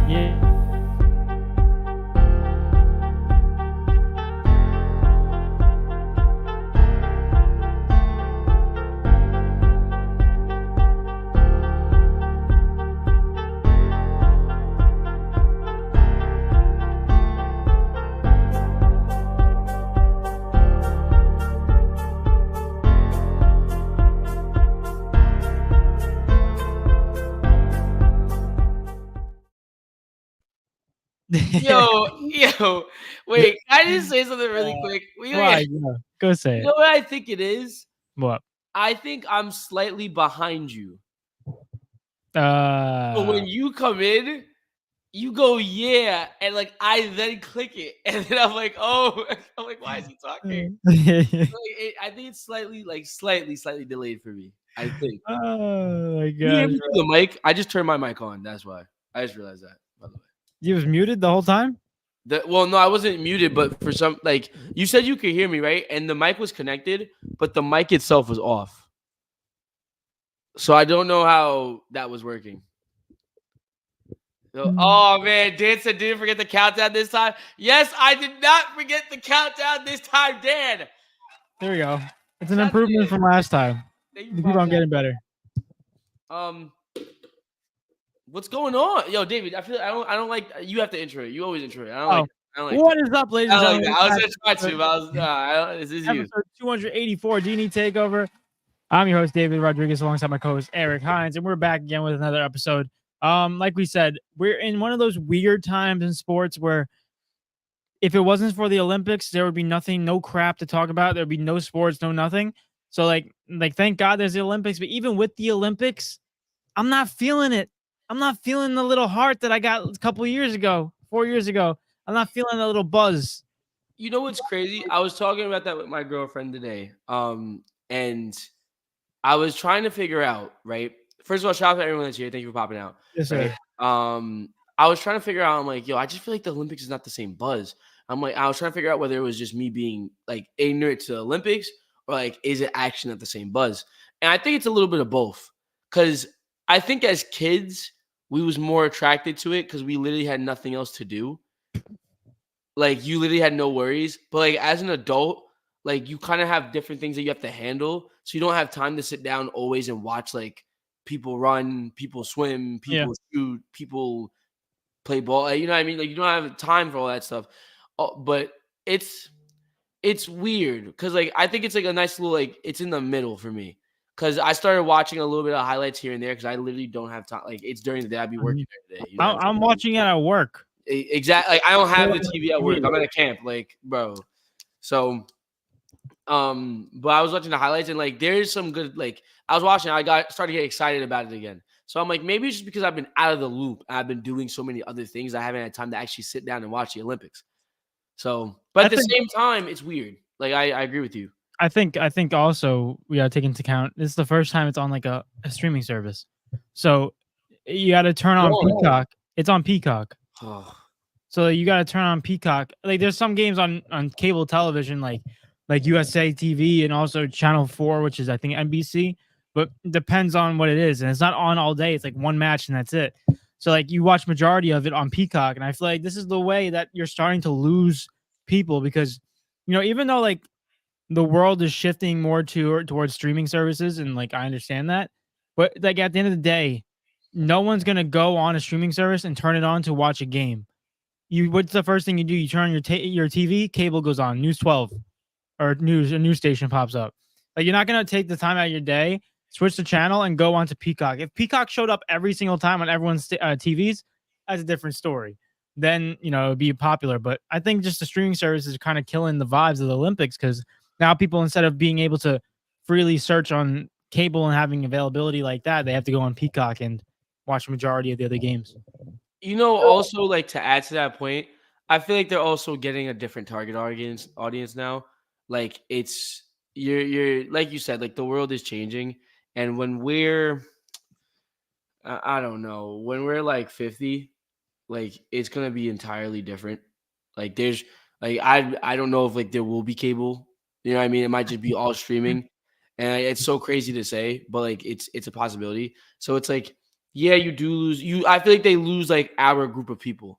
Yeah. Yo, wait, can I just say something really quick? Why? Yeah. Go say You it. know what I think it is? What? I think I'm slightly behind you. So Uh. when you come in, you go, yeah, and like I then click it, and then I'm like, oh, I'm like, why is he talking? I think it's slightly delayed for me. I think. Oh my You hear gosh, me bro. through the mic? I just turned my mic on. That's why. I just realized that. By the way. You was muted the whole time? Well, no, I wasn't muted, but for some, like you said, you could hear me, right? And the mic was connected, but the mic itself was off. So I don't know how that was working. So, oh man, Dan said didn't forget the countdown this time. Yes, I did not forget the countdown this time, Dan. There we go. It's an Shout out to improvement Dan. from last time. Thank you You for keep on popping getting better. out. What's going on, yo, David? I don't like you. Have to intro it. You always intro it. Oh, I don't like what that. is up, ladies I and don't like gentlemen? that. I was gonna try to, but I was. This is you. Episode 284 D&E Takeover. I'm your host, David Rodriguez, alongside my co-host, Eric Hines, and we're back again with another episode. Like we said, we're in one of those weird times in sports where if it wasn't for the Olympics, there would be nothing, no crap to talk about. There'd be no sports, no nothing. So like thank God there's the Olympics. But even with the Olympics, I'm not feeling it. I'm not feeling the little heart that I got a couple years ago, 4 years ago. I'm not feeling a little buzz. You know what's crazy? I was talking about that with my girlfriend today. And I was trying to figure out, right? First of all, shout out to everyone that's here. Thank you for popping out. Yes, Right. sir. I was trying to figure out, I'm like, yo, I just feel like the Olympics is not the same buzz. I was trying to figure out whether it was just me being like ignorant to the Olympics or like, is it actually not the same buzz? And I think it's a little bit of both. Cause I think as kids, we was more attracted to it because we literally had nothing else to do. Like you literally had no worries. But like as an adult, like you kind of have different things that you have to handle. So you don't have time to sit down always and watch like people run, people swim, Yeah. people shoot, people play ball. Like, you know what I mean? Like you don't have time for all that stuff. But it's weird because like I think it's like a nice little like it's in the middle for me. Cause I started watching a little bit of highlights here and there because I literally don't have time. Like it's during the day, I'd be working every day. You know what I'm watching it at work. Exactly. Like I don't have the TV at work. I'm at a camp, like bro. So, but I was watching the highlights and like there's some good. Like I was watching, started to get excited about it again. So I'm like, maybe it's just because I've been out of the loop. I've been doing so many other things. I haven't had time to actually sit down and watch the Olympics. So, but at the same time, it's weird. Like I agree with you. I think also we gotta take into account this is the first time it's on like a streaming service. So you gotta turn on Peacock. It's on Peacock. So you gotta turn on Peacock. Like there's some games on cable television like USA TV and also Channel 4, which is I think NBC, but it depends on what it is. And it's not on all day. It's like one match and that's it. So like you watch majority of it on Peacock. And I feel like this is the way that you're starting to lose people because even though like the world is shifting more towards streaming services, and like I understand that, but like at the end of the day, no one's gonna go on a streaming service and turn it on to watch a game. What's the first thing you do? You turn on your TV, cable goes on, News 12 or a news station pops up. Like you're not gonna take the time out of your day, switch the channel, and go on to Peacock. If Peacock showed up every single time on everyone's TVs, that's a different story. Then it'd be popular. But I think just the streaming services are kind of killing the vibes of the Olympics because now people, instead of being able to freely search on cable and having availability like that, they have to go on Peacock and watch the majority of the other games. Also like to add to that point, I feel like they're also getting a different target audience now. Like it's you're like you said, like the world is changing, and when we're I don't know, when we're like 50, like it's gonna be entirely different. Like there's like I don't know if like there will be cable. You know what I mean? It might just be all streaming. And it's so crazy to say, but like it's a possibility. So it's like Yeah, you do lose. I feel like they lose like our group of people,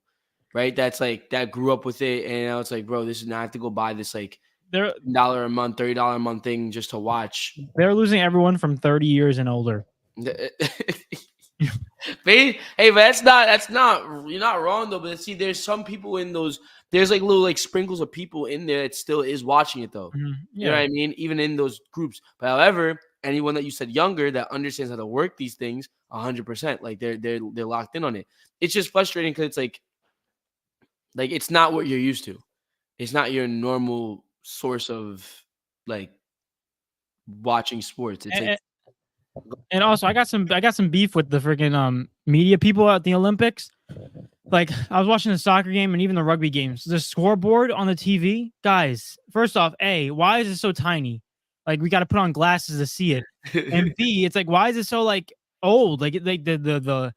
right? That's like that grew up with it, and now it's like, bro, this is now I have to go buy this like They're $10 a month, $30 a month thing just to watch. they're losing everyone from 30 years and older. Hey, but that's not you're not wrong though. But see, there's some people in those. There's like little like sprinkles of people in there that still is watching it though. Yeah. You know what I mean? Even in those groups. But however, anyone that you said younger that understands how to work these things, 100%, like they're locked in on it. It's just frustrating because it's like it's not what you're used to. It's not your normal source of like watching sports. And also, I got some beef with the freaking media people at the Olympics. Like, I was watching the soccer game and even the rugby games. The scoreboard on the TV, guys. First off, A, why is it so tiny? Like, we got to put on glasses to see it. And B, it's like, why is it so like old? Like, the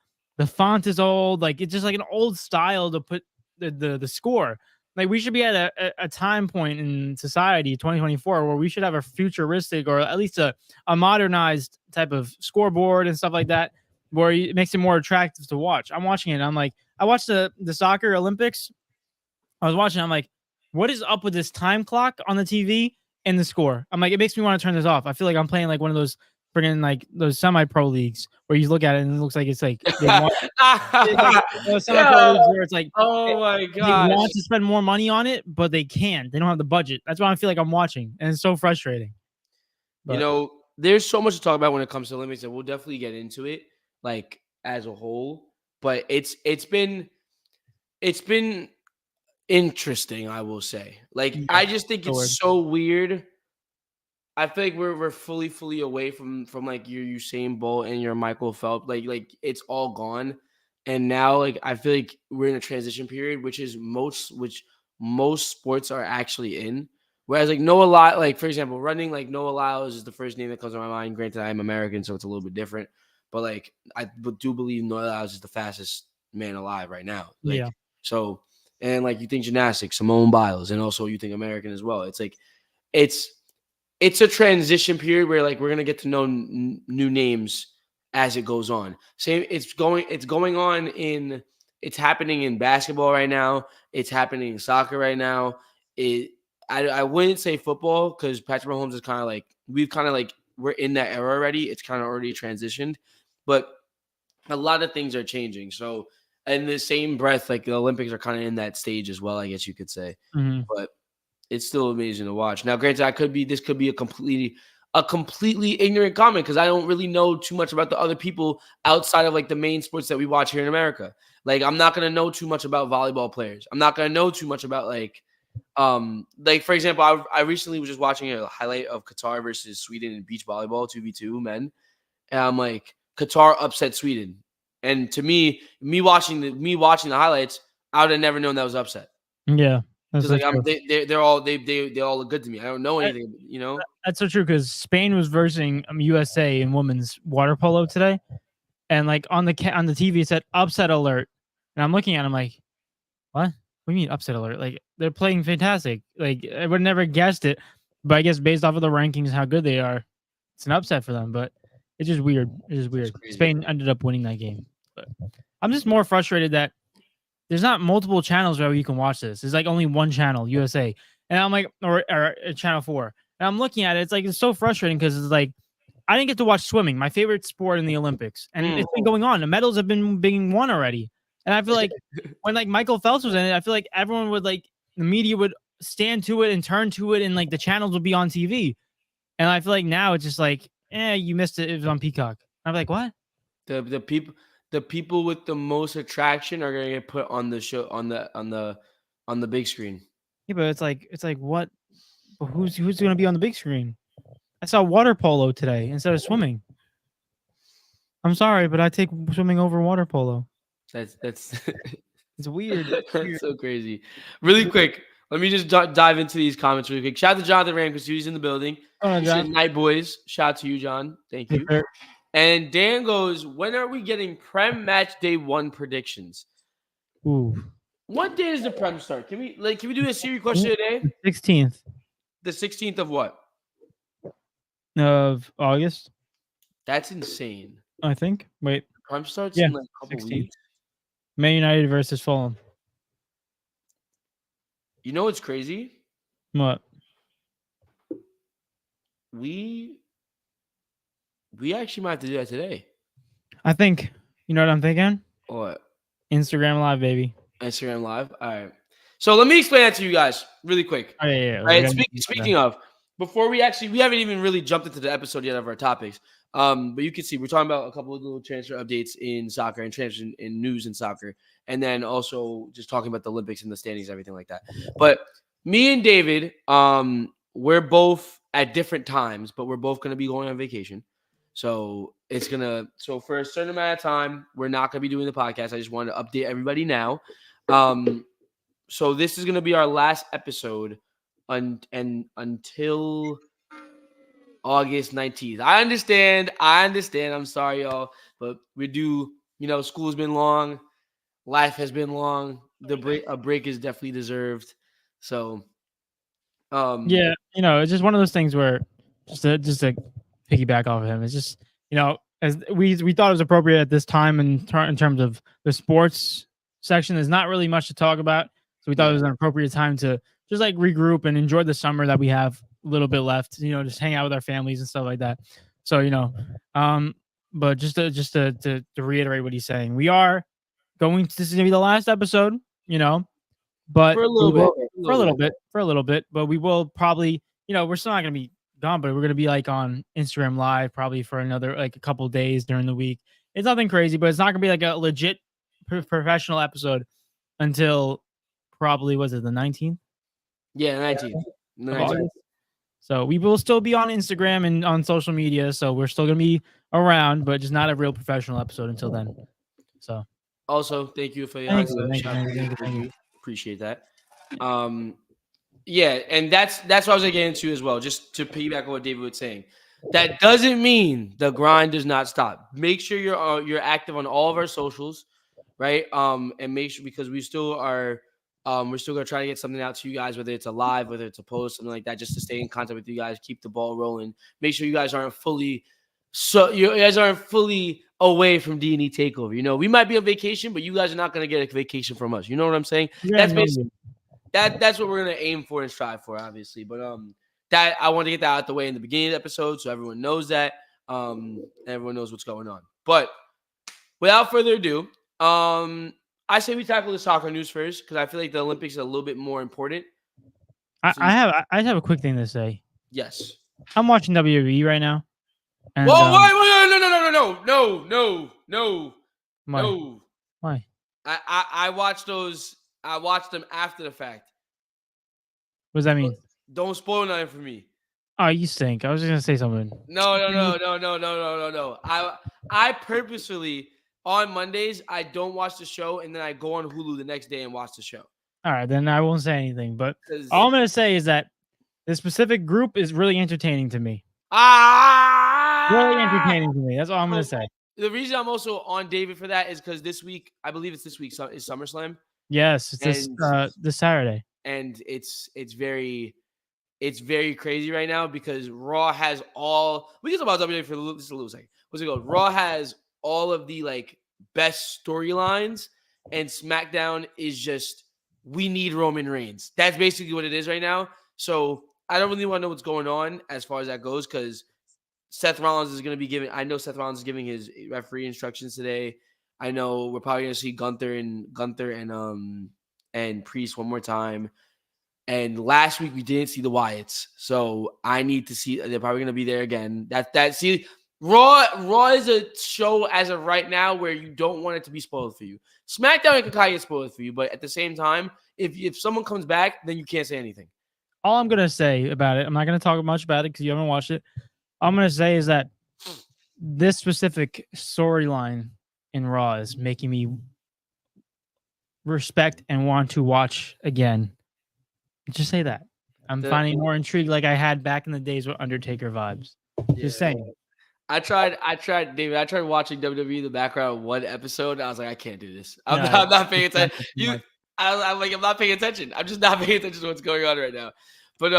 font is old. Like, it's just like an old style to put the score. Like, we should be at a time point in society, 2024, where we should have a futuristic or at least a modernized type of scoreboard and stuff like that, where it makes it more attractive to watch. I'm watching it. And I'm like, I watched the soccer Olympics. I was watching. I'm like, what is up with this time clock on the TV and the score? I'm like, it makes me want to turn this off. I feel like I'm playing like one of those friggin' like those semi-pro leagues where you look at it and it looks like it's like they want, it's like those semi-pro leagues where it's like, oh my they want gosh. to spend more money on it, but they can't. They don't have the budget. That's why I feel like I'm watching, and it's so frustrating. You know, there's so much to talk about when it comes to Olympics, and we'll definitely get into it, like as a whole. But it's been interesting, I will say. Like, Yeah, I just think the word. it's so weird. I feel like we're fully away from like your Usain Bolt and your Michael Phelps. Like it's all gone, and now like I feel like we're in a transition period, which most sports are actually in. Whereas like Noah Lyles, like for example, running, like Noah Lyles is the first name that comes to my mind. Granted, I'm American, so it's a little bit different. But like I do believe Noah Lyles is the fastest man alive right now. Like Yeah. so, and like you think gymnastics, Simone Biles, and also you think American as well. It's like it's it's a transition period where like we're gonna get to know new names as it goes on. Same, it's happening in basketball right now. It's happening in soccer right now. I wouldn't say football because Patrick Mahomes is kind of like we're in that era already. It's kind of already transitioned, but a lot of things are changing. So in the same breath, like the Olympics are kind of in that stage as well, I guess you could say. Mm-hmm. But it's still amazing to watch. Now, granted, this could be a completely ignorant comment because I don't really know too much about the other people outside of like the main sports that we watch here in America. Like, I'm not gonna know too much about volleyball players. I'm not gonna know too much about like for example, I recently was just watching a highlight of Qatar versus Sweden in beach volleyball 2v2 men, and I'm like, Qatar upset Sweden, and to me watching the highlights, I would have never known that was upset. Yeah, that's Because so like true. they all look good to me. I don't know anything, you know. That's so true because Spain was versing USA in women's water polo today, and like on the TV it said upset alert, and I'm looking at them like, what? What do you mean upset alert? Like they're playing fantastic. Like I would never guessed it, but I guess based off of the rankings, how good they are, it's an upset for them. But it's just weird. It's just It's weird. crazy. Spain ended up winning that game, but I'm just more frustrated that there's not multiple channels where you can watch this. There's like only one channel, USA, and I'm like, or channel 4, and I'm looking at it. It's like it's so frustrating because it's like I didn't get to watch swimming, my favorite sport in the Olympics, and it's been going on. The medals have been being won already, and I feel like when like Michael Phelps was in it, I feel like everyone would like the media would stand to it and turn to it, and like the channels would be on TV, and I feel like now it's just like, you missed it. It was on Peacock. I'm like, what? The people with the most attraction are gonna get put on the show on the big screen. Yeah, but it's like what? Who's going to be on the big screen? I saw water polo today instead of swimming. I'm sorry, but I take swimming over water polo. That's It's weird. that's so crazy. Really quick, let me just dive into these comments really quick. Shout out to Jonathan Ram because he's in the building. Oh, He John. said, "Night boys." Shout out to you, John. Thank you. Fair. And Dan goes, "When are we getting Prem match day 1 predictions?" Ooh. What day does the Prem start? Can we do a Siri question today? 16th The 16th of what? of August, That's insane. I think. Wait. Prime starts Yeah, in like a couple 16. weeks. Man United versus Fulham. You know what's crazy? What? We actually might have to do that today. I think, you know what I'm thinking? What? Instagram Live, baby. Instagram Live. All right. So let me explain that to you guys really quick. Oh, yeah. Right. Speaking of, before we haven't even really jumped into the episode yet of our topics. But you can see we're talking about a couple of little transfer updates in soccer and transfer in news in soccer, and then also just talking about the Olympics and the standings, everything like that. But me and David, we're both at different times, but we're both going to be going on vacation. So so for a certain amount of time, we're not going to be doing the podcast. I just wanted to update everybody now. So this is going to be our last episode until August 19th. I understand. I'm sorry, y'all, but we do. School's been long, life has been long. A break is definitely deserved. So, yeah, it's just one of those things where just to piggyback off of him, it's just as we thought it was appropriate at this time in terms of the sports section. There's not really much to talk about, so we thought it was an appropriate time to just like regroup and enjoy the summer that we have a little bit left. Just hang out with our families and stuff like that. So but just to reiterate what he's saying, we are this is gonna be the last episode. But for a little bit, but we will probably, we're still not going to be gone, but we're going to be like on Instagram Live probably for another like a couple of days during the week. It's nothing crazy, but it's not going to be like a legit professional episode until probably, was it the 19th? Yeah, 19th. So we will still be on Instagram and on social media. So we're still going to be around, but just not a real professional episode until then. So also, thank you for the Thank you. Appreciate that. Yeah, and that's what I was gonna get into as well. Just to piggyback on what David was saying, that doesn't mean the grind does not stop. Make sure you're active on all of our socials, right? And make sure, because we still are, we're still gonna try to get something out to you guys, whether it's a live, whether it's a post, something like that, just to stay in contact with you guys, keep the ball rolling. Make sure you guys aren't fully away from D&E Takeover. We might be on vacation, but you guys are not going to get a vacation from us. You know what I'm saying? Yeah, that's what we're going to aim for and strive for, obviously. But that I want to get that out the way in the beginning of the episode so everyone knows that, and everyone knows what's going on. But without further ado, I say we tackle the soccer news first, because I feel like the Olympics is a little bit more important. I have a quick thing to say. Yes. I'm watching WWE right now. And, whoa, wait, no. Why? I watched those. I watched them after the fact. What does that mean? Don't spoil nothing for me. Oh, you stink. I was just gonna say something. No. I purposefully on Mondays I don't watch the show, and then I go on Hulu the next day and watch the show. All right, then I won't say anything. But all I'm gonna say is that this specific group is really entertaining to me. Really entertaining to me. That's all I'm gonna say. The reason I'm also on David for that is because this week, I believe it's this week, is SummerSlam. Yes, it's this Saturday, and it's very crazy right now because Raw has all. We can talk about WWE for just a little second. What's it called? Raw has all of the like best storylines, and SmackDown is just, we need Roman Reigns. That's basically what it is right now. So I don't really want to know what's going on as far as that goes, because Seth Rollins is going to be giving. I know Seth Rollins is giving his referee instructions today. I know we're probably going to see Gunther and Priest one more time. And last week we didn't see the Wyatts, so I need to see. They're probably going to be there again. See, Raw is a show as of right now where you don't want it to be spoiled for you. SmackDown can kind of get spoiled for you, but at the same time, if someone comes back, then you can't say anything. All I'm gonna say about it, I'm not gonna talk much about it because you haven't watched it. All I'm gonna say is that this specific storyline in Raw is making me respect and want to watch again. Just say that. I'm finding more intrigued like I had back in the days with Undertaker vibes. Just saying. I tried, David. I tried watching WWE in the background one episode. And I was like, I can't do this. I'm not paying attention. I'm not paying attention. I'm just not paying attention to what's going on right now. But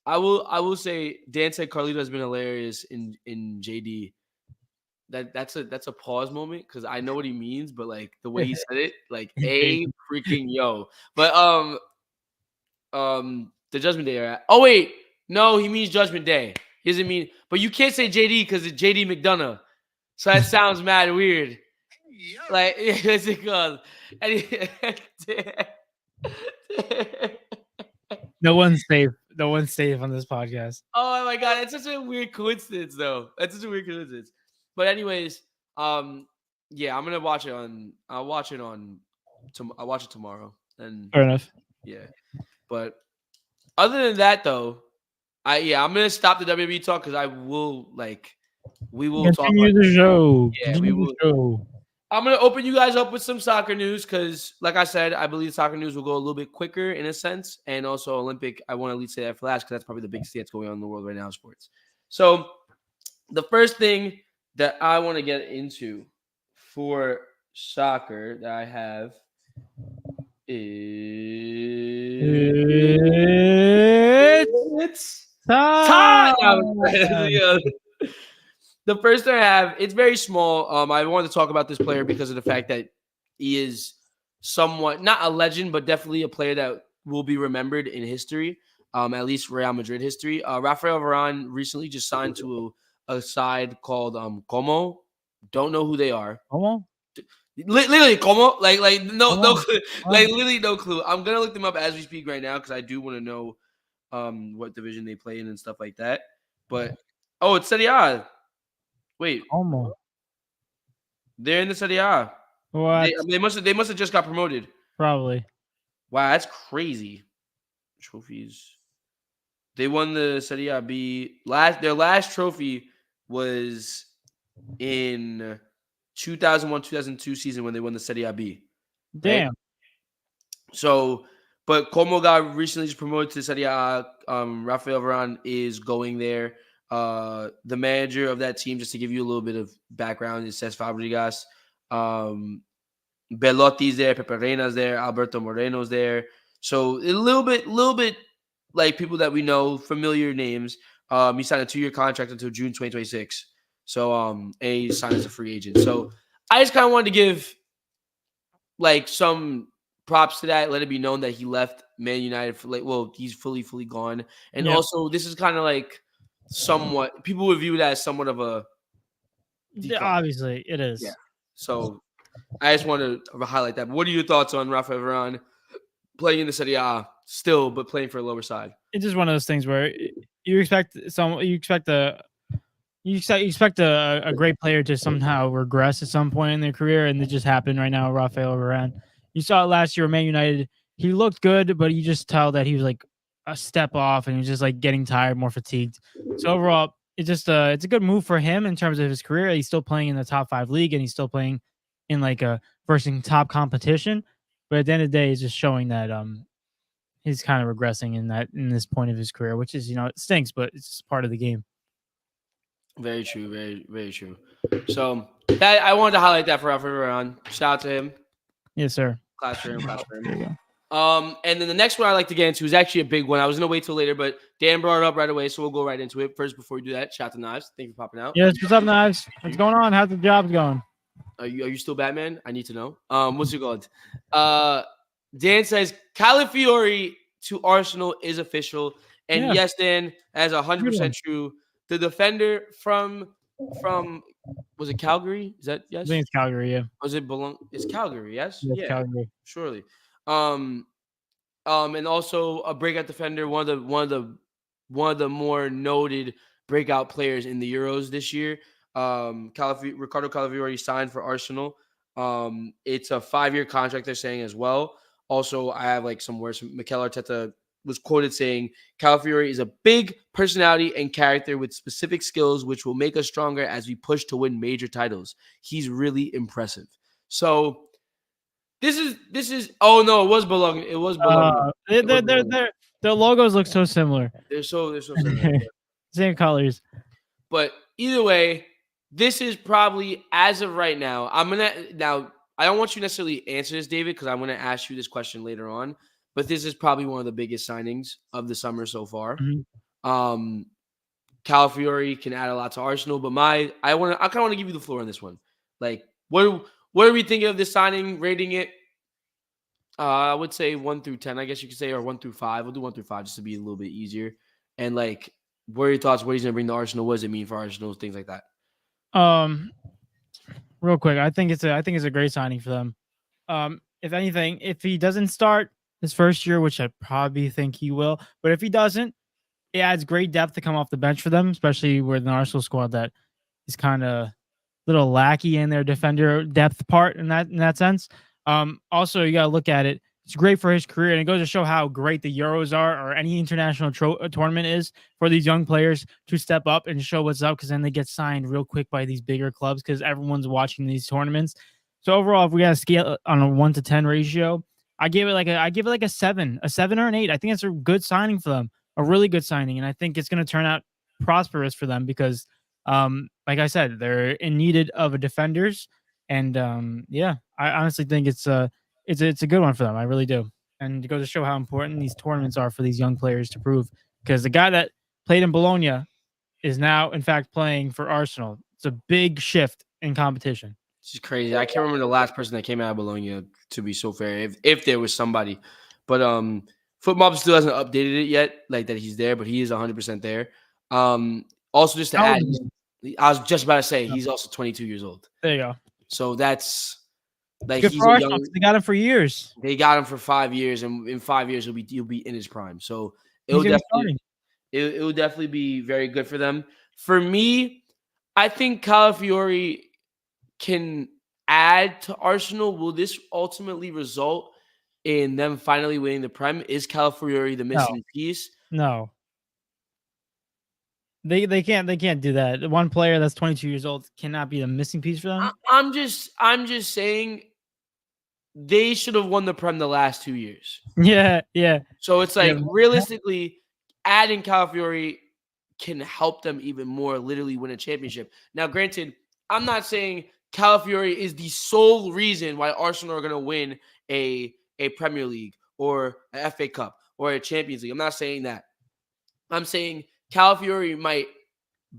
I will say, Dan said Carlito has been hilarious in JD. that's a pause moment because I know what he means, but like the way he said it, like a freaking yo. But the Judgment Day. Right? Oh wait, no, he means Judgment Day. He doesn't mean, but you can't say JD because it's JD McDonough. So that sounds mad weird. Like it's because no one's safe. No one's safe on this podcast. Oh my god, it's such a weird coincidence, though. That's such a weird coincidence. But anyways, yeah, I'm gonna watch it on. I'll watch it on. I'll watch it tomorrow. And fair enough. Yeah, but other than that, though, I'm gonna stop the WWE talk because I will we will continue talk the show. Yeah, we will. Show. I'm gonna open you guys up with some soccer news because, like I said, I believe soccer news will go a little bit quicker in a sense, and also Olympic. I want to at least say that for last because that's probably the biggest thing that's going on in the world right now in sports. So, the first thing that I want to get into for soccer that I have it's time. The first thing I have, it's very small. I wanted to talk about this player because of the fact that he is somewhat not a legend, but definitely a player that will be remembered in history, at least Real Madrid history. Rafael Varane recently just signed to a side called Como. Don't know who they are. Como? Literally Como. Like no clue. Like literally no clue. I'm gonna look them up as we speak right now because I do want to know what division they play in and stuff like that. But it's Serie A. Wait, Como. They're in the Serie A. What? They must have just got promoted. Probably. Wow, that's crazy. Trophies. They won the Serie A B. Their last trophy was in 2001-2002 season when they won the Serie A B. Damn. Right? So, but Como got recently just promoted to Serie A. Rafael Varane is going there. The manager of that team, just to give you a little bit of background, is Cesc Fabregas. Belotti's there, Pepe Reina's there, Alberto Moreno's there. So a little bit like people that we know, familiar names. He signed a 2-year contract until June 2026. So and he signed as a free agent. So I just kind of wanted to give like some props to that. Let it be known that he left Man United for he's fully gone. And also this is kind of like somewhat people would view that as somewhat of a decline. Obviously it is. Yeah. So I just want to highlight that. But what are your thoughts on Rafael Varane playing in the Serie A still, but playing for a lower side? It's just one of those things where you expect a great player to somehow regress at some point in their career, and it just happened right now. Rafael Varane. You saw it last year with Man United. He looked good, but you just tell that he was like a step off, and he was just like getting tired, more fatigued. So overall, it's just it's a good move for him in terms of his career. He's still playing in the top 5 league, and he's still playing in like a versus top competition. But at the end of the day, he's just showing that he's kind of regressing in this point of his career, which is, it stinks, but it's just part of the game. Very true. Very, very true. So I wanted to highlight that for Rafael Varane. Shout out to him. Yes, sir. Class for him. And then the next one I like to get into is actually a big one. I was gonna wait till later, but Dan brought it up right away, so we'll go right into it. First, before we do that, shout out to Knives. Thank you for popping out. Yes, what's up, Knives? What's going on? How's the job going? Are you still Batman? I need to know. What's your called? Dan says Calafiori to Arsenal is official, and yes, Dan, as 100% true. The defender from was it Calgary? Is that yes? I think it's Calgary. Yeah. Was it belong? It's Calgary. Yes. Yeah. Calgary. Surely. And also a breakout defender, one of the more noted breakout players in the Euros this year. Ricardo Calafiori signed for Arsenal. It's a 5-year contract, they're saying as well. Also, I have like some words. Mikel Arteta was quoted saying, Calafiori is a big personality and character with specific skills, which will make us stronger as we push to win major titles. He's really impressive. So this is oh no, it was Bologna. It was Bologna. Their logos look so similar. They're so similar. Same colors. But either way, this is probably, as of right now, I don't want you to necessarily answer this, David, because I'm going to ask you this question later on. But this is probably one of the biggest signings of the summer so far. Mm-hmm. Calafiori can add a lot to Arsenal. But I kind of want to give you the floor on this one. Like, what are we thinking of this signing? Rating it? I would say 1 through 10, I guess you could say, or 1 through 5. We'll do 1 through 5 just to be a little bit easier. And like, what are your thoughts? What he's gonna bring to Arsenal? What does it mean for Arsenal? Things like that. Real quick, I think it's a great signing for them. If anything, if he doesn't start his first year, which I probably think he will, but if he doesn't, it adds great depth to come off the bench for them, especially with an Arsenal squad that is kind of a little lackey in their defender depth part in that sense. Also, you got to look at it. It's great for his career, and it goes to show how great the Euros are, or any international tournament is, for these young players to step up and show what's up, because then they get signed real quick by these bigger clubs because everyone's watching these tournaments. So overall, if we got to scale on a 1 to 10 ratio, I give it like a 7, or an 8. I think it's a good signing for them, a really good signing, and I think it's going to turn out prosperous for them because, like I said, they're in needed of a defenders, and yeah, I honestly think it's a good one for them. I really do, and it goes to show how important these tournaments are for these young players to prove. Because the guy that played in Bologna is now, in fact, playing for Arsenal. It's a big shift in competition. This is crazy. I can't remember the last person that came out of Bologna, to be so fair, if there was somebody. But Footmob still hasn't updated it yet, like that he's there, but he is 100% there. Also, just to add, I was just about to say he's also 22 years old. There you go. So that's like good for Arsenal. They got him for years. They got him for 5 years, and in 5 years he'll be in his prime. So it will definitely be very good for them. For me, I think Calafiori can add to Arsenal. Will this ultimately result in them finally winning the Prem? Is Calafiori the missing piece? No. They can't do that. One player that's 22 years old cannot be the missing piece for them. I'm just saying they should have won the Prem the last 2 years. Yeah. So it's like realistically, adding Calafiori can help them even more, literally win a championship. Now, granted, I'm not saying Calafiori is the sole reason why Arsenal are going to win a Premier League or an FA Cup or a Champions League. I'm not saying that. I'm saying Calafiori might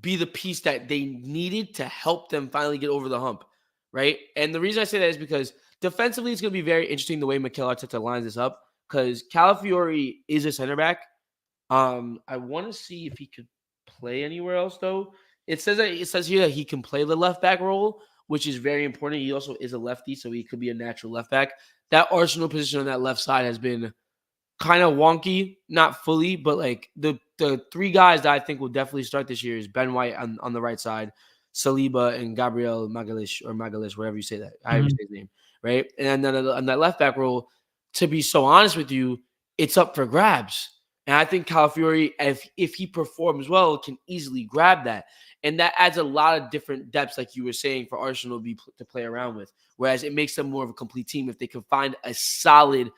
be the piece that they needed to help them finally get over the hump, right? And the reason I say that is because defensively, it's going to be very interesting the way Mikel Arteta lines this up, because Calafiori is a center back. I want to see if he could play anywhere else, though. It says here that he can play the left back role, which is very important. He also is a lefty, so he could be a natural left back. That Arsenal position on that left side has been kind of wonky, not fully, but like the three guys that I think will definitely start this year is Ben White on the right side, Saliba, and Gabriel Magalhaes, whatever you say that. I have to say his name, right? And then on that left back role, to be so honest with you, it's up for grabs. And I think Calafiori, if he performs well, can easily grab that. And that adds a lot of different depths, like you were saying, for Arsenal to play around with. Whereas it makes them more of a complete team if they can find a solid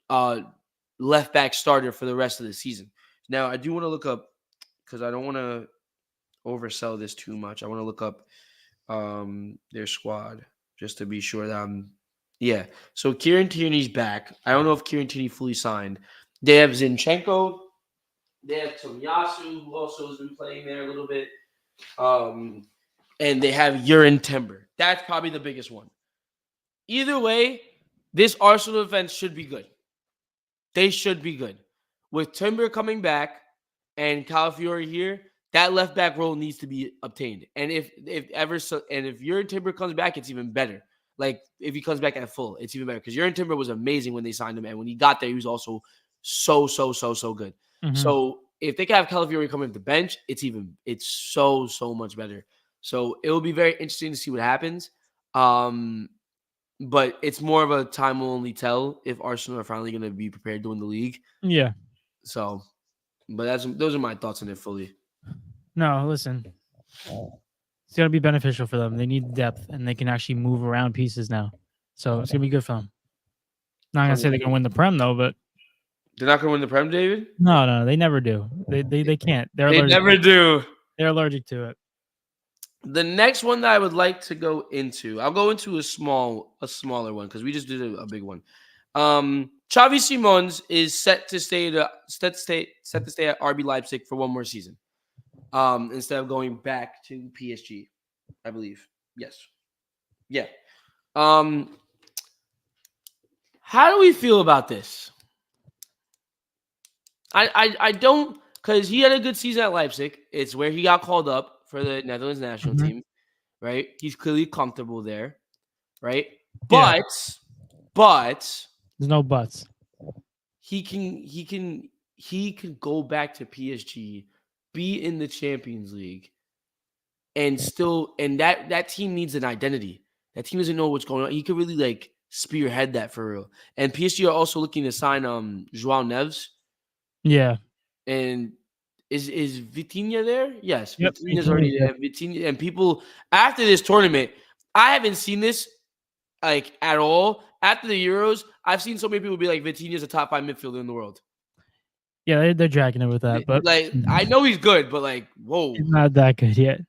left back starter for the rest of the season. Now, I do want to look up, because I don't want to oversell this too much. I want to look up their squad just to be sure that yeah. So Kieran Tierney's back. I don't know if Kieran Tierney fully signed. They have Zinchenko. They have Tomiyasu, who also has been playing there a little bit. And they have Jurrien Timber. That's probably the biggest one. Either way, this Arsenal defense should be good. They should be good. With Timber coming back and Calafiori here, that left back role needs to be obtained. And if Jurrien Timber comes back, it's even better. Like if he comes back at full, it's even better. Because Jurrien Timber was amazing when they signed him, and when he got there, he was also so good. Mm-hmm. So if they can have Calafiori come off the bench, it's so much better. So it will be very interesting to see what happens. But it's more of a time will only tell if Arsenal are finally going to be prepared to win the league. Yeah. So, but those are my thoughts on it fully. No, listen. It's going to be beneficial for them. They need depth, and they can actually move around pieces now. So it's going to be good for them. Not going to say they're going to win the Prem, though, but they're not going to win the Prem, David? No, they never do. They can't. They never do. They're allergic to it. The next one that I would like to go into, I'll go into a smaller one because we just did a big one. Xavi Simons is set to stay at RB Leipzig for one more season. instead of going back to PSG, I believe. Yes. Yeah. How do we feel about this? I don't, because he had a good season at Leipzig. It's where he got called up for the Netherlands national team, right? He's clearly comfortable there, right? But there's no buts. He can go back to PSG, be in the Champions League, and that team needs an identity. That team doesn't know what's going on. He could really like spearhead that for real. And PSG are also looking to sign Joao Neves. Yeah. And is Vitinha there? Yes, Yep, Vitinha's already there. Vitinha, and people after this tournament, I haven't seen this like at all. After the Euros, I've seen so many people be like, Vitinha's a top 5 midfielder in the world. Yeah, they're dragging it with that, but like I know he's good, but like, whoa, he's not that good yet.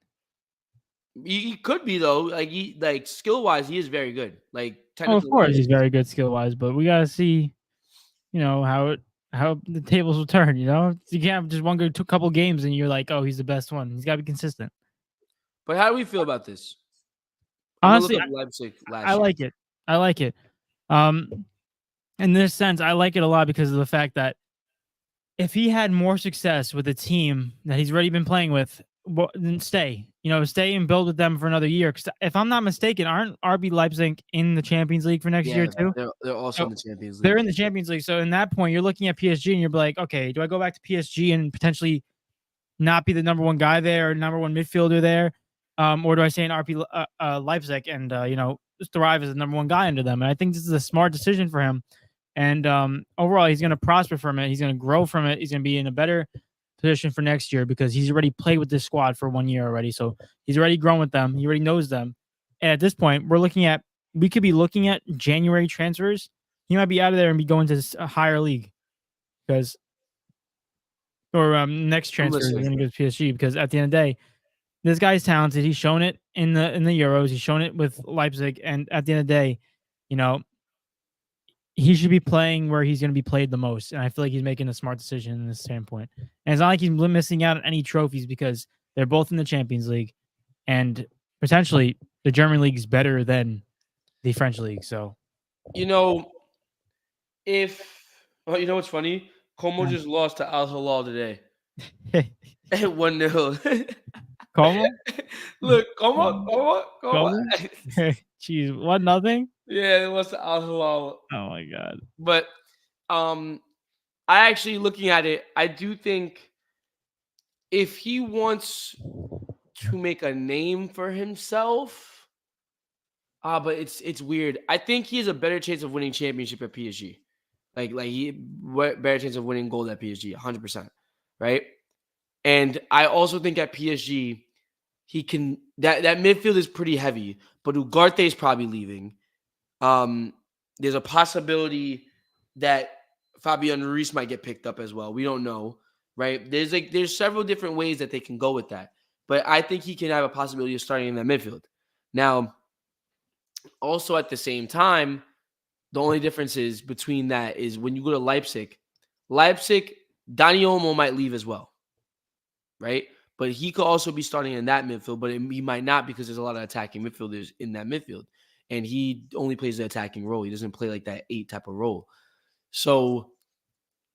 He could be though. Like skill wise, he is very good. Like of course, he's very good skill wise, but we gotta see, how the tables will turn. You can't have just one good couple games and you're like, oh, he's the best one. He's got to be consistent. But how do we feel about this? Honestly, Leipzig I like it. I like it. In this sense, I like it a lot because of the fact that if he had more success with a team that he's already been playing with, then stay. Stay and build with them for another year. Because if I'm not mistaken, aren't RB Leipzig in the Champions League for next year too? They're also in the Champions League. They're in the Champions League. So in that point, you're looking at PSG and you're like, okay, do I go back to PSG and potentially not be the number one guy there or number one midfielder there? Or do I stay in RB Leipzig and thrive as the number one guy under them? And I think this is a smart decision for him. And overall, he's going to prosper from it. He's going to grow from it. He's going to be in a better position for next year because he's already played with this squad for 1 year already. So he's already grown with them. He already knows them. And at this point, we could be looking at January transfers. He might be out of there and be going to a higher league next transfer is going to go to PSG because at the end of the day, this guy's talented. He's shown it in the Euros. He's shown it with Leipzig. And at the end of the day, he should be playing where he's going to be played the most. And I feel like he's making a smart decision in this standpoint. And it's not like he's missing out on any trophies because they're both in the Champions League. And potentially the German league is better than the French league. So, what's funny? Como just lost to Al Hilal today. 1-0. Como? Look, Como. Jeez, 1-0? Yeah, it was Al Hilal. Oh my god! But I actually looking at it, I do think if he wants to make a name for himself, but it's weird. I think he has a better chance of winning championship at PSG. Better chance of winning gold at PSG, 100%, right? And I also think at PSG, he can that midfield is pretty heavy, but Ugarte is probably leaving. There's a possibility that Fabian Ruiz might get picked up as well. We don't know, right? There's several different ways that they can go with that, but I think he can have a possibility of starting in that midfield. Now, also at the same time, the only difference is between that is when you go to Leipzig, Dani Olmo might leave as well, right? But he could also be starting in that midfield, but he might not because there's a lot of attacking midfielders in that midfield. And he only plays the attacking role. He doesn't play like that 8 type of role. So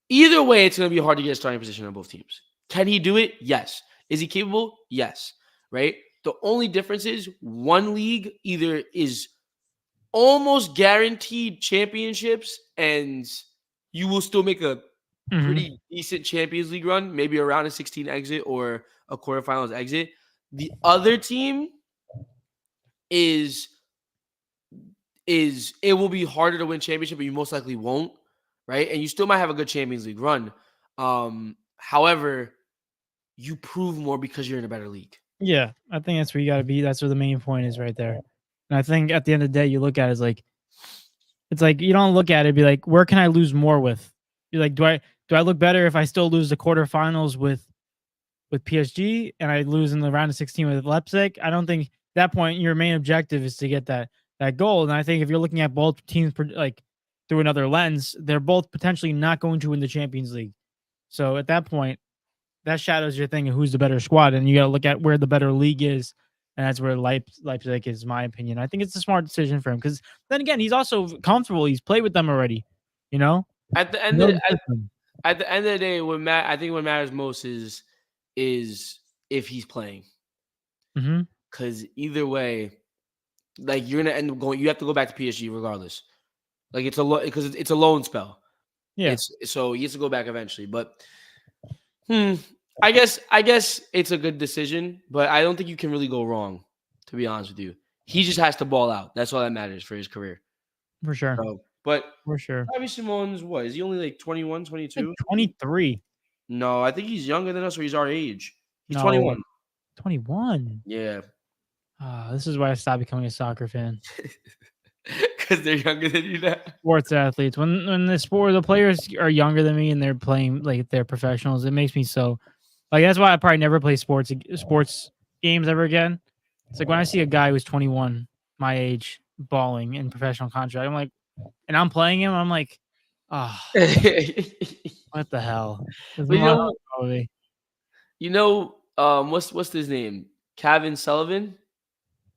either way, it's going to be hard to get a starting position on both teams. Can he do it? Yes. Is he capable? Yes. Right? The only difference is one league either is almost guaranteed championships and you will still make a pretty decent Champions League run, maybe around a 16 exit or a quarterfinals exit. The other team is it will be harder to win championship, but you most likely won't, right? And you still might have a good Champions League run. However, you prove more because you're in a better league. Yeah, I think that's where you got to be. That's where the main point is right there. And I think at the end of the day, you look at it as it's like you don't look at it and be like, where can I lose more with? You're like, do I look better if I still lose the quarterfinals with PSG and I lose in the round of 16 with Leipzig? I don't think at that point your main objective is to get that goal. And I think if you're looking at both teams through another lens, they're both potentially not going to win the Champions League. So at that point, that shadows your thing of who's the better squad, and you got to look at where the better league is, and that's where Leipzig is, my opinion. I think it's a smart decision for him because then again, he's also comfortable. He's played with them already, you know. At the He end knows of the system. at the end of the day, I think what matters most is if he's playing. Mhm. Because either way, like you're gonna end up going. You have to go back to PSG regardless. Like it's because it's a loan spell. Yeah, It's so he has to go back eventually. But I guess it's a good decision, but I don't think you can really go wrong. To be honest with you, he just has to ball out. That's all that matters for his career. for sure, So, but for sure. Xavi Simon's what? Is he only like 21, Like 22? 23. No, I think he's younger than us, or he's our age. He's No, 21. 21. Yeah. This is why I stopped becoming a soccer fan. Because they're younger than you now. Sports athletes, when the players are younger than me and they're playing like they're professionals, it makes me so like that's why I probably never play sports games ever again. It's like when I see a guy who's 21, my age, balling in professional contract, I'm like, and I'm playing him, I'm like, oh, what the hell? But what's his name? Kevin Sullivan?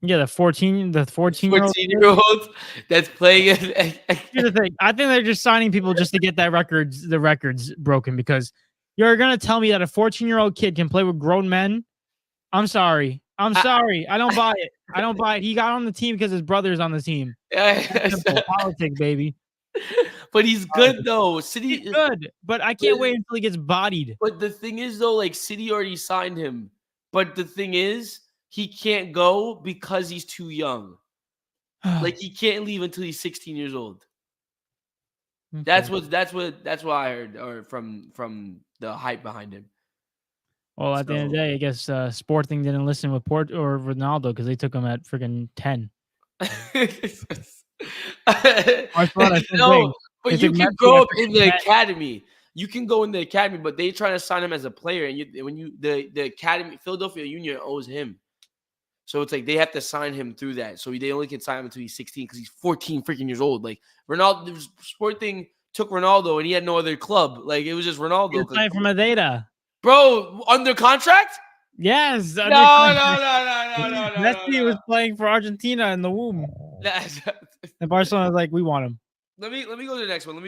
Yeah, the 14-year-old 14-year-old that's playing. Here's the thing. I think they're just signing people just to get the records broken because you're gonna tell me that a 14-year-old kid can play with grown men. I'm sorry. I don't buy it. I don't buy it. He got on the team because his brother's on the team. Simple. Politics, baby. But he's good though. City He's good, but I can't wait until he gets bodied. But the thing is though, like City already signed him. But the thing is, he can't go because he's too young. Like he can't leave until he's 16 years old. Okay. That's what I heard, or from the hype behind him. Well, at the end of the day, I guess Sporting didn't listen with Port or Ronaldo because they took him at freaking 10. No, but you can go up in the academy. You can go in the academy, but they try to sign him as a player, and the academy, Philadelphia Union owes him. So it's like they have to sign him through that. So they only can sign him until he's 16 because he's 14 freaking years old. Like Ronaldo, Sporting took Ronaldo and he had no other club. Like it was just Ronaldo. He was playing for Madeira. Bro, under contract? Yes. No. Messi was playing for Argentina in the womb. And Barcelona was like, we want him. Let me go to the next one.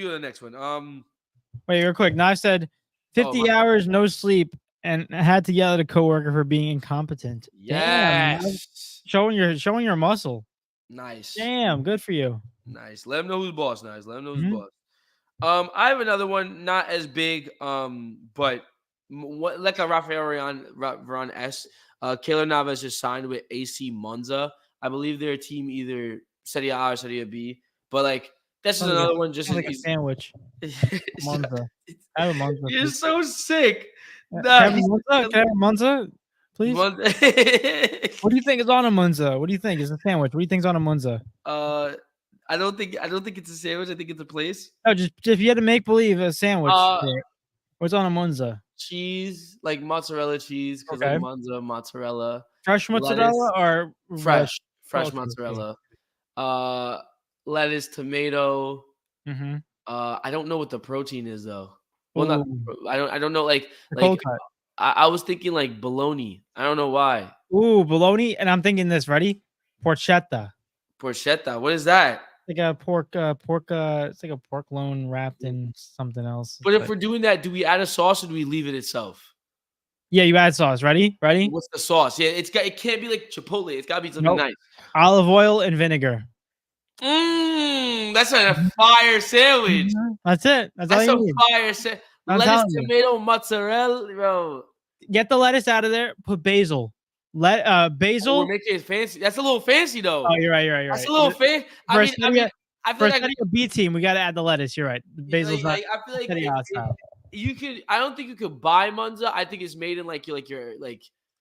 Wait, real quick. Now I said 50 hours, no sleep. And I had to yell at a coworker for being incompetent. Yes. Damn, showing your muscle. Nice. Damn, good for you. Nice. Let him know who's boss. Nice. Let him know who's boss. I have another one, not as big, but like a Rafael Varane S. Keylor Navas just signed with AC Monza. I believe they're a team either Serie A or Serie B. But like this is another one just like a sandwich. Monza. I have a Monza. You're so sick. Monza, please. What do you think is on a Monza? What do you think is a sandwich? What do you think is on a Monza? I don't think it's a sandwich. I think it's a place. Oh, just if you had to make believe a sandwich, what's on a Monza? Cheese, like mozzarella cheese, because like Monza mozzarella. Fresh mozzarella or fresh mozzarella. Lettuce, tomato. Mm-hmm. I don't know what the protein is though. Well, I don't know. Like I was thinking like bologna. I don't know why. Ooh, bologna, and I'm thinking this. Ready? Porchetta. Porchetta. What is that? Like a pork. It's like a pork loin wrapped in something else. But if we're doing that, do we add a sauce or do we leave it itself? Yeah, you add sauce. Ready? What's the sauce? Yeah, it can't be like Chipotle. It's gotta be something nice. Olive oil and vinegar. That's a fire sandwich. That's it. That's all you need. Fire sandwich. Lettuce, tomato, mozzarella, bro. Get the lettuce out of there. Put basil. Basil. We're making it fancy. That's a little fancy though. Oh, you're right. That's a little fancy. I feel like a B team, we got to add the lettuce. You're right. Basil's I feel like you could. I don't think you could buy Monza. I think it's made in like your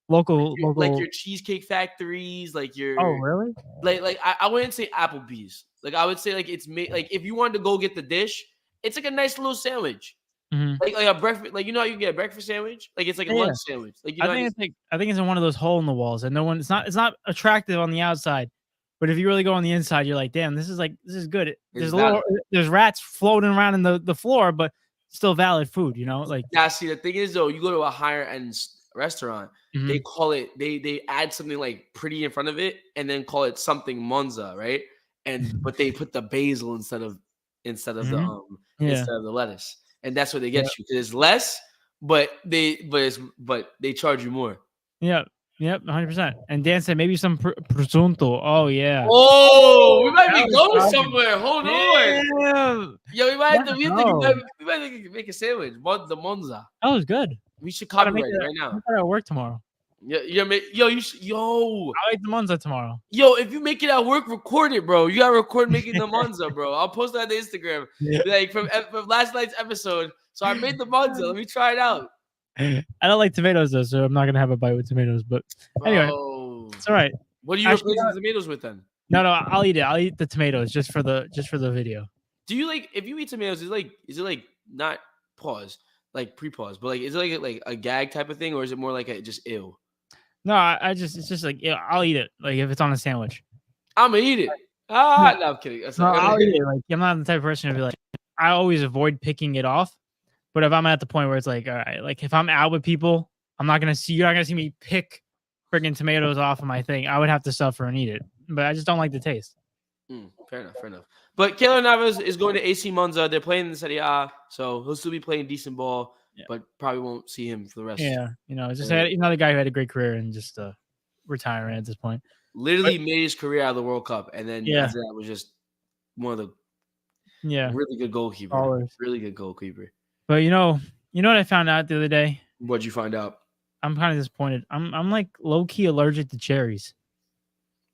local like your cheesecake factories, like your. Oh really? Like I wouldn't say Applebee's. Like I would say like it's made like if you wanted to go get the dish, it's like a nice little sandwich. Mm-hmm. Like a breakfast, like how you get a breakfast sandwich, like it's like a lunch sandwich. Like I think it's in one of those hole in the walls, and it's not attractive on the outside, but if you really go on the inside, you're like, damn, this is good. There's rats floating around in the floor, but still valid food, you know? Like, now, see, the thing is though, you go to a higher end restaurant, they mhm. call it they add something like pretty in front of it, and then call it something Monza, right? But they put the basil instead of Mhm. Yeah. the lettuce, and that's what they Yeah. get you because it's less, but they charge you more. Yep. Yep. 100%. And Dan said maybe some presunto. Oh yeah. Oh, we might That be was going fire. somewhere. Hold on. Damn. Yo, Let's go. we might make a sandwich. The Monza. That was good. We should Gotta make copyright it it. right now. I gotta work tomorrow. Yo, you should, yo, I'll eat the Monza tomorrow. yo, if you make it at work, record it, bro. You gotta record making the Monza, bro. I'll post that on the Instagram. Yeah. Like from last night's episode. So I made the Monza. Let me try it out. I don't like tomatoes though, so I'm not gonna have a bite with tomatoes. But anyway, Bro. it's all right. What do you Actually, replace the tomatoes with then? No, I'll eat it. I'll eat the tomatoes just for the video. Do you like if you eat tomatoes? Is it like not pause like pre-pause, but like is it like a gag type of thing, or is it more like a just ew? No, I just it's just like I'll eat it. Like if it's on a sandwich. I'm gonna eat it. No, I'm kidding. No, I'll eat it. Like I'm not the type of person to be like. I always avoid picking it off. But if I'm at the point where it's like, all right, like if I'm out with people, you're not gonna see me pick friggin' tomatoes off of my thing. I would have to suffer and eat it. But I just don't like the taste. Fair enough. But Keylor Navas is going to AC Monza. They're playing in the Serie A, so he'll still be playing decent ball, but probably won't see him for the rest. Yeah, just another guy who had a great career and just retiring at this point. Literally made his career out of the World Cup, and then after that was just one of the really good goalkeeper. Always. Really good goalkeeper. But you know what I found out the other day? What'd you find out? I'm kind of disappointed. I'm like low key allergic to cherries.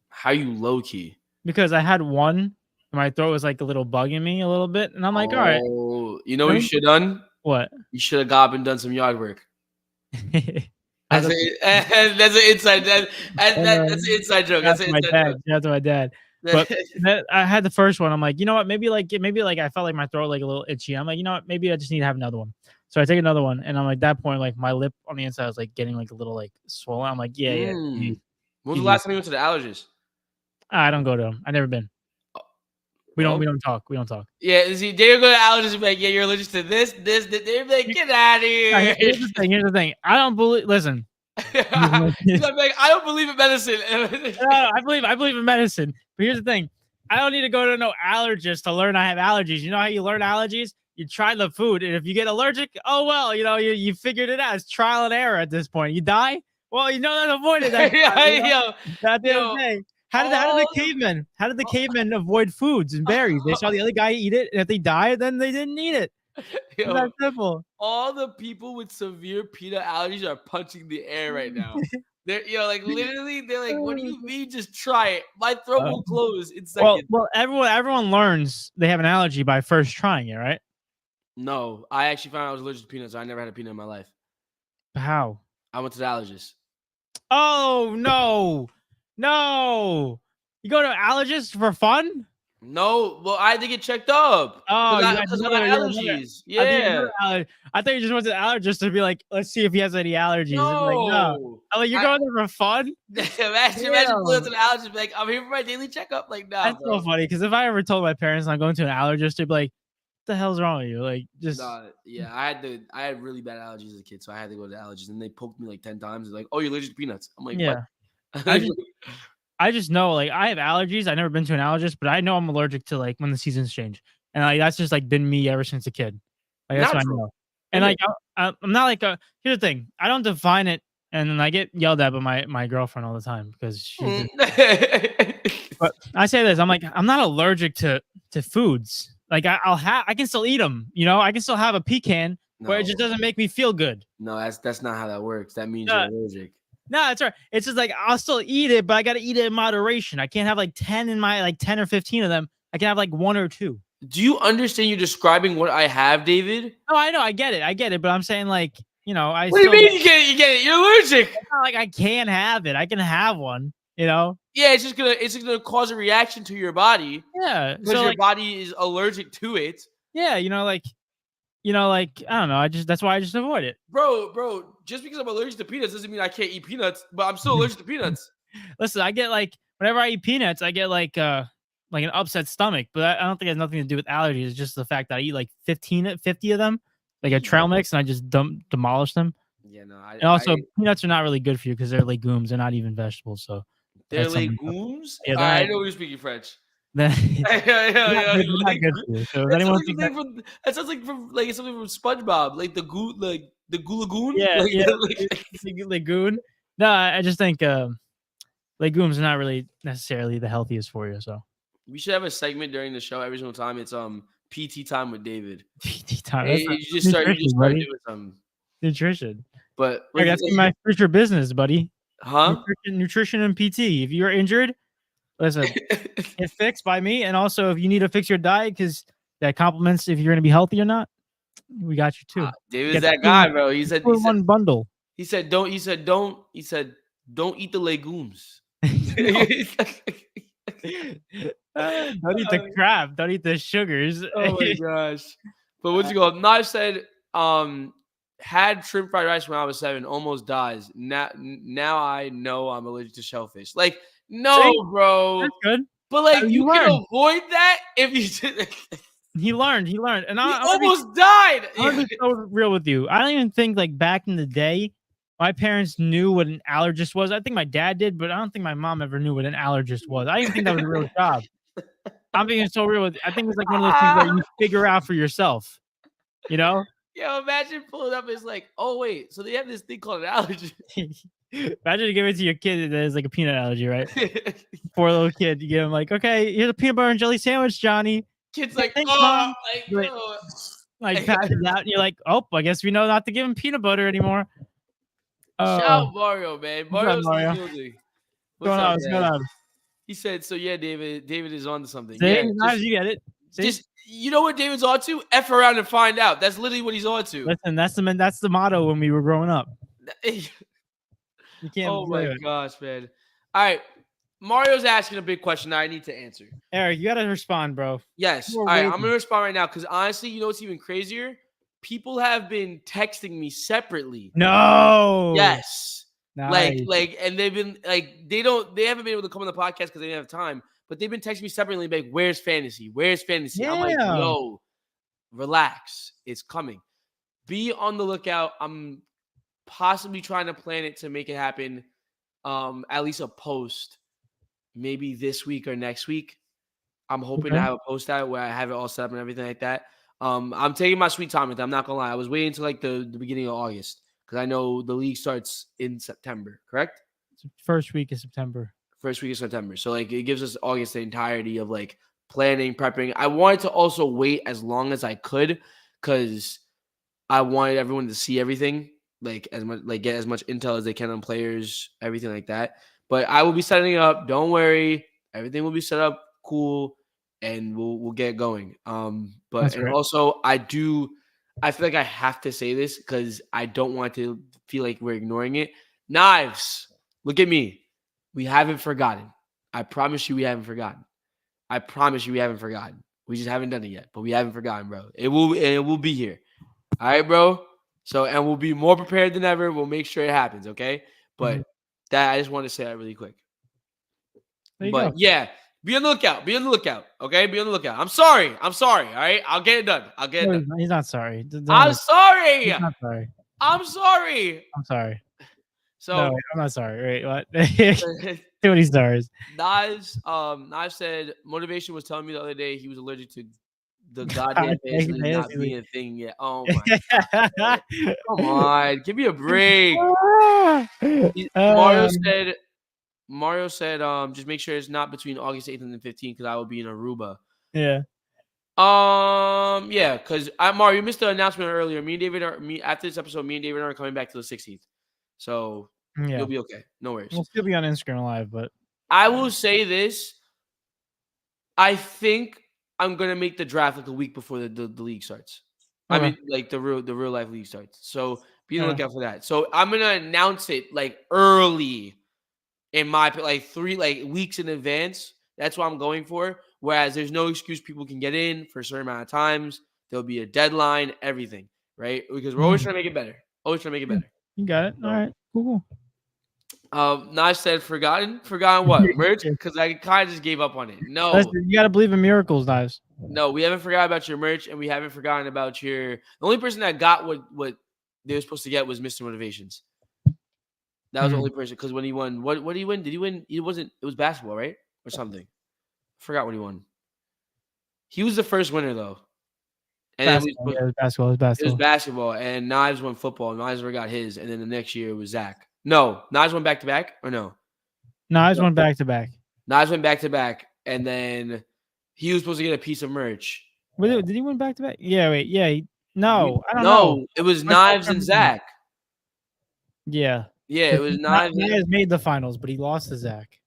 How you low key? Because I had one, and my throat was like a little bugging me a little bit, and I'm like, all right. You know what you should have done? What? You should have got up and done some yard work. That's an inside. That's an inside joke. That's my dad. That's my dad. But I had the first one. I'm like, you know what? Maybe I felt like my throat like a little itchy. I'm like, you know what? Maybe I just need to have another one. So I take another one, and I'm like, that point, like my lip on the inside was like getting like a little like swollen. I'm like, yeah. When was the last time you went to the allergist? I don't go to them. I've never been. We don't talk. We don't talk. Yeah, see, they're going to allergists and be like, yeah, you're allergic to this. They're like, get out of here. Here's the thing. I don't believe. Listen. Like, I don't believe in medicine. No, I believe in medicine. But here's the thing. I don't need to go to no allergist to learn I have allergies. You know how you learn allergies? You try the food, and if you get allergic, oh well, you figured it out. It's trial and error at this point. You die? Well, you know how to avoid it. At the end of the day. How did the cavemen avoid foods and berries? They saw the other guy eat it, and if they died, then they didn't eat it. It's that simple. All the people with severe peanut allergies are punching the air right now. They're literally, they're like, what do you mean? Just try it. My throat will close in seconds. Well, everyone learns they have an allergy by first trying it, right? No, I actually found out I was allergic to peanuts. So I never had a peanut in my life. How? I went to the allergist. Oh no. No, you go to an allergist for fun? No, well, I had to get checked up. Oh, because of my allergies. Yeah, I thought you just went to the allergist to be like, let's see if he has any allergies. No, like, no. I'm like, you're going there for fun? imagine going to the allergist, like, I'm here for my daily checkup. Like, nah, that's so funny. Because if I ever told my parents I'm going to an allergist, they'd be like, what the hell's wrong with you? Like, just I had really bad allergies as a kid, so I had to go to the allergist, and they poked me like 10 times. They're like, oh, you're allergic to peanuts. I'm like, what? I just know, like, I have allergies. I've never been to an allergist, but I know I'm allergic to like when the seasons change, and like that's just like been me ever since a kid. Like that's what I know. And like I'm not like here's the thing. I don't define it, and then I get yelled at by my girlfriend all the time because she's. But I say this, I'm like, I'm not allergic to foods. Like I can still eat them. I can still have a pecan, but it just doesn't make me feel good. No, that's not how that works. That means you're allergic. No, that's right. It's just like I'll still eat it, but I got to eat it in moderation. I can't have like 10 in my 10 or 15 of them. I can have like 1 or 2. Do you understand you're describing what I have, David? No, I know. I get it. But I'm saying like, I. What do you mean you get it? You're allergic. It's not like I can't have it. I can have one. Yeah, it's just gonna cause a reaction to your body. Yeah, because your body is allergic to it. Yeah, I don't know. That's why I just avoid it. Bro, just because I'm allergic to peanuts doesn't mean I can't eat peanuts, but I'm still allergic to peanuts. Listen, I get whenever I eat peanuts, I get like an upset stomach, but I don't think it has nothing to do with allergies. It's just the fact that I eat like 50 of them. like a trail mix, and I just demolish them. Yeah, no, And also, peanuts are not really good for you because they're legumes. They're not even vegetables. So they're that's something. legumes. Yeah, I know you're speaking French. they're Yeah, not good for you. So if anyone thinks that, that sounds like from like something from SpongeBob, like the Goo Lagoon, yeah, yeah, like legume. No, I just think legumes are not really necessarily the healthiest for you. So we should have a segment during the show every single time. It's PT time with David. PT time. And That's you just nutrition, start buddy. doing something. Nutrition. But Hey, that's my future business, buddy. huh? Nutrition and PT. If you're injured, listen, get fixed by me. And also, if you need to fix your diet because that complements if you're going to be healthy or not, we got you too. David's that guy, bro. He said one bundle. He said don't eat the legumes. Don't eat the crap. Don't eat the sugars. Oh my gosh. But what's it called? Knife said, had shrimp fried rice when I was 7, almost dies. Now I know I'm allergic to shellfish. Like, no, see? bro. That's good. But like you can avoid that if you did. He learned. And I almost died. I'm gonna be so real with you. I don't even think like back in the day, my parents knew what an allergist was. I think my dad did, but I don't think my mom ever knew what an allergist was. I didn't think that was a real job. I'm being so real with you. I think it's like one of those things where you figure out for yourself. You know? Yeah, imagine pulling up. It's like, oh wait, so they have this thing called an allergy. Imagine you give it to your kid that has like a peanut allergy, right? Poor little kid. You give him like, okay, here's a peanut butter and jelly sandwich, Johnny. Kid's like, oh, like pass it out, and you're like, oh, I guess we know not to give him peanut butter anymore. Shout out Mario, man. Mario's Mario. What's going on? He said, so yeah, David is on to something. See? Yeah, you get it. See? Just you know what David's on to? F around and find out. That's literally what he's on to. Listen, that's the motto when we were growing up. You can't. Oh my gosh, man. All right. Mario's asking a big question that I need to answer. Eric, you gotta respond, bro. Yes. All right, I'm gonna respond right now because honestly, you know what's even crazier? People have been texting me separately. No. Yes. Nice. Like, and they've been like, they haven't been able to come on the podcast because they didn't have time. But they've been texting me separately, like, "Where's fantasy? Where's fantasy?" Yeah. I'm like, "Yo, relax, it's coming. Be on the lookout. I'm possibly trying to plan it to make it happen. At least a post, maybe this week or next week. I'm hoping to have a post out where I have it all set up and everything like that. I'm taking my sweet time with it. I'm not gonna lie. I was waiting until like the beginning of August because I know the league starts in September. Correct? First week of September. First week of September. So like it gives us August the entirety of like planning, prepping. I wanted to also wait as long as I could because I wanted everyone to see everything, like as much, like get as much intel as they can on players, everything like that. But I will be setting it up. Don't worry, everything will be set up cool, and we'll get going. But and also I feel like I have to say this because I don't want to feel like we're ignoring it. Knives, look at me. We haven't forgotten. I promise you we haven't forgotten. I promise you we haven't forgotten. We just haven't done it yet, but we haven't forgotten, bro. It will be here. All right, bro? So, and we'll be more prepared than ever. We'll make sure it happens, okay? But that I just want to say that really quick. But yeah, be on the lookout. Be on the lookout, okay? Be on the lookout. I'm sorry. All right? I'll get it done. He's not sorry. I'm sorry. He's not sorry. I'm sorry. I'm sorry. So no, I'm not sorry. Wait, what? Too many stars. Knives said motivation was telling me the other day he was allergic to the goddamn fantasy not being a thing yet. Oh my god. Come on, give me a break. Mario said, just make sure it's not between August 8th and the 15th because I will be in Aruba. Yeah. Yeah, because Mario, you missed the announcement earlier. After this episode, me and David are coming back to the 16th. So you'll be okay. No worries. We'll still be on Instagram Live, but I will say this. I think I'm gonna make the draft like a week before the league starts. Okay. I mean, like the real life league starts. So be on the lookout for that. So I'm gonna announce it like early in my like 3 weeks in advance. That's what I'm going for. Whereas there's no excuse people can get in for a certain amount of times. There'll be a deadline, everything, right? Because we're always trying to make it better. Always trying to make it better. You got it. All right. Cool. I said forgotten what merch because I kind of just gave up on it. No, listen, you got to believe in miracles, Knives. no, we haven't forgotten about your merch, and we haven't forgotten about your. The only person that got what they were supposed to get was Mr. Motivations. That was the only person because when he won, what did he win? Did he win? It wasn't. It was basketball, right, or something. I forgot what he won. He was the first winner though, and then Basketball, yeah, it was basketball. It was it was basketball. basketball, and Knives won football. Knives never got his, and then the next year it was Zach. No, Knives went back to back, or no? Knives went back to back. Knives went back to back, and then he was supposed to get a piece of merch. Did he win back to back? Yeah, wait, yeah. No, I don't know. No, it was Knives and Zach. Yeah. Yeah, it was Knives. Knives made the finals, but he lost to Zach.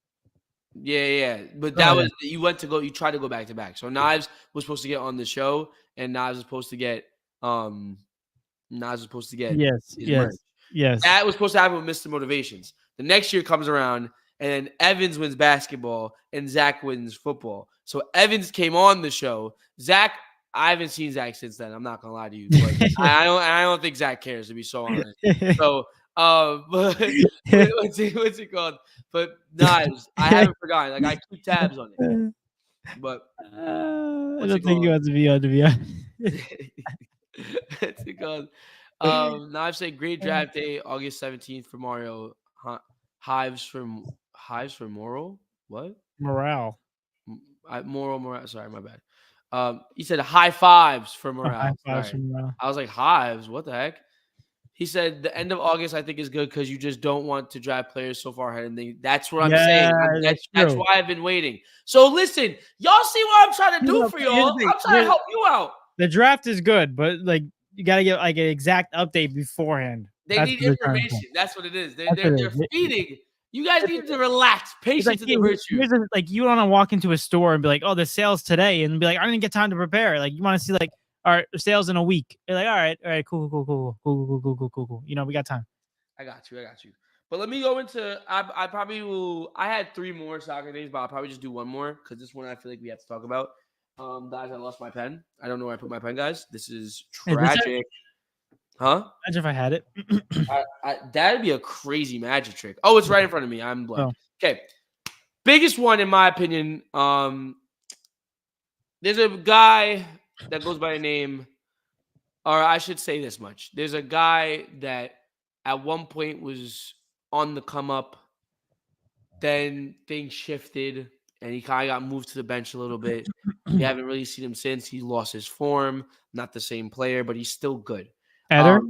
Yeah. But that was you tried to go back to back. So Knives was supposed to get on the show, and Knives was supposed to get Yes. That was supposed to happen with Mr. Motivations. The next year comes around, and then Evans wins basketball, and Zach wins football. So Evans came on the show. Zach, I haven't seen Zach since then. I'm not gonna lie to you. But I don't think Zach cares, to be so honest. So but what's it called? But Knives, I haven't forgotten. Like I keep tabs on it. But I don't think you have to be on to be honest. What's it called? Knives say great draft day, August 17th for Mario. Hives for Moral. What? Morale. Morale. Sorry, my bad. He said high fives for Morale. High fives for Morale. I was like, hives? What the heck? He said the end of August I think is good because you just don't want to draft players so far ahead. And that's what I'm saying. That's why I've been waiting. So listen, y'all see what I'm trying to do for y'all. I'm trying to help you out. The draft is good, but like you got to get like an exact update beforehand. They need information. That's what it is. They're feeding. You guys need to relax. Patience is the virtue. Like you want to walk into a store and be like, "Oh, the sales today," and be like, "I didn't get time to prepare." Like you want to see like, "All right, sales in a week." You're like, "All right, cool. You know, we got time." I got you. But let me go into. I probably will. I had 3 more soccer days, but I'll probably just do one more because this one I feel like we have to talk about. Guys, I lost my pen. I don't know where I put my pen, guys. This is tragic. Huh? Imagine if I had it. That'd be a crazy magic trick. Oh, it's right in front of me. I'm blank. Okay. Biggest one, in my opinion. There's a guy that goes by a name, or I should say this much. There's a guy that at one point was on the come up. Then things shifted, and he kind of got moved to the bench a little bit. We haven't really seen him since. He lost his form. Not the same player, but he's still good. Eder?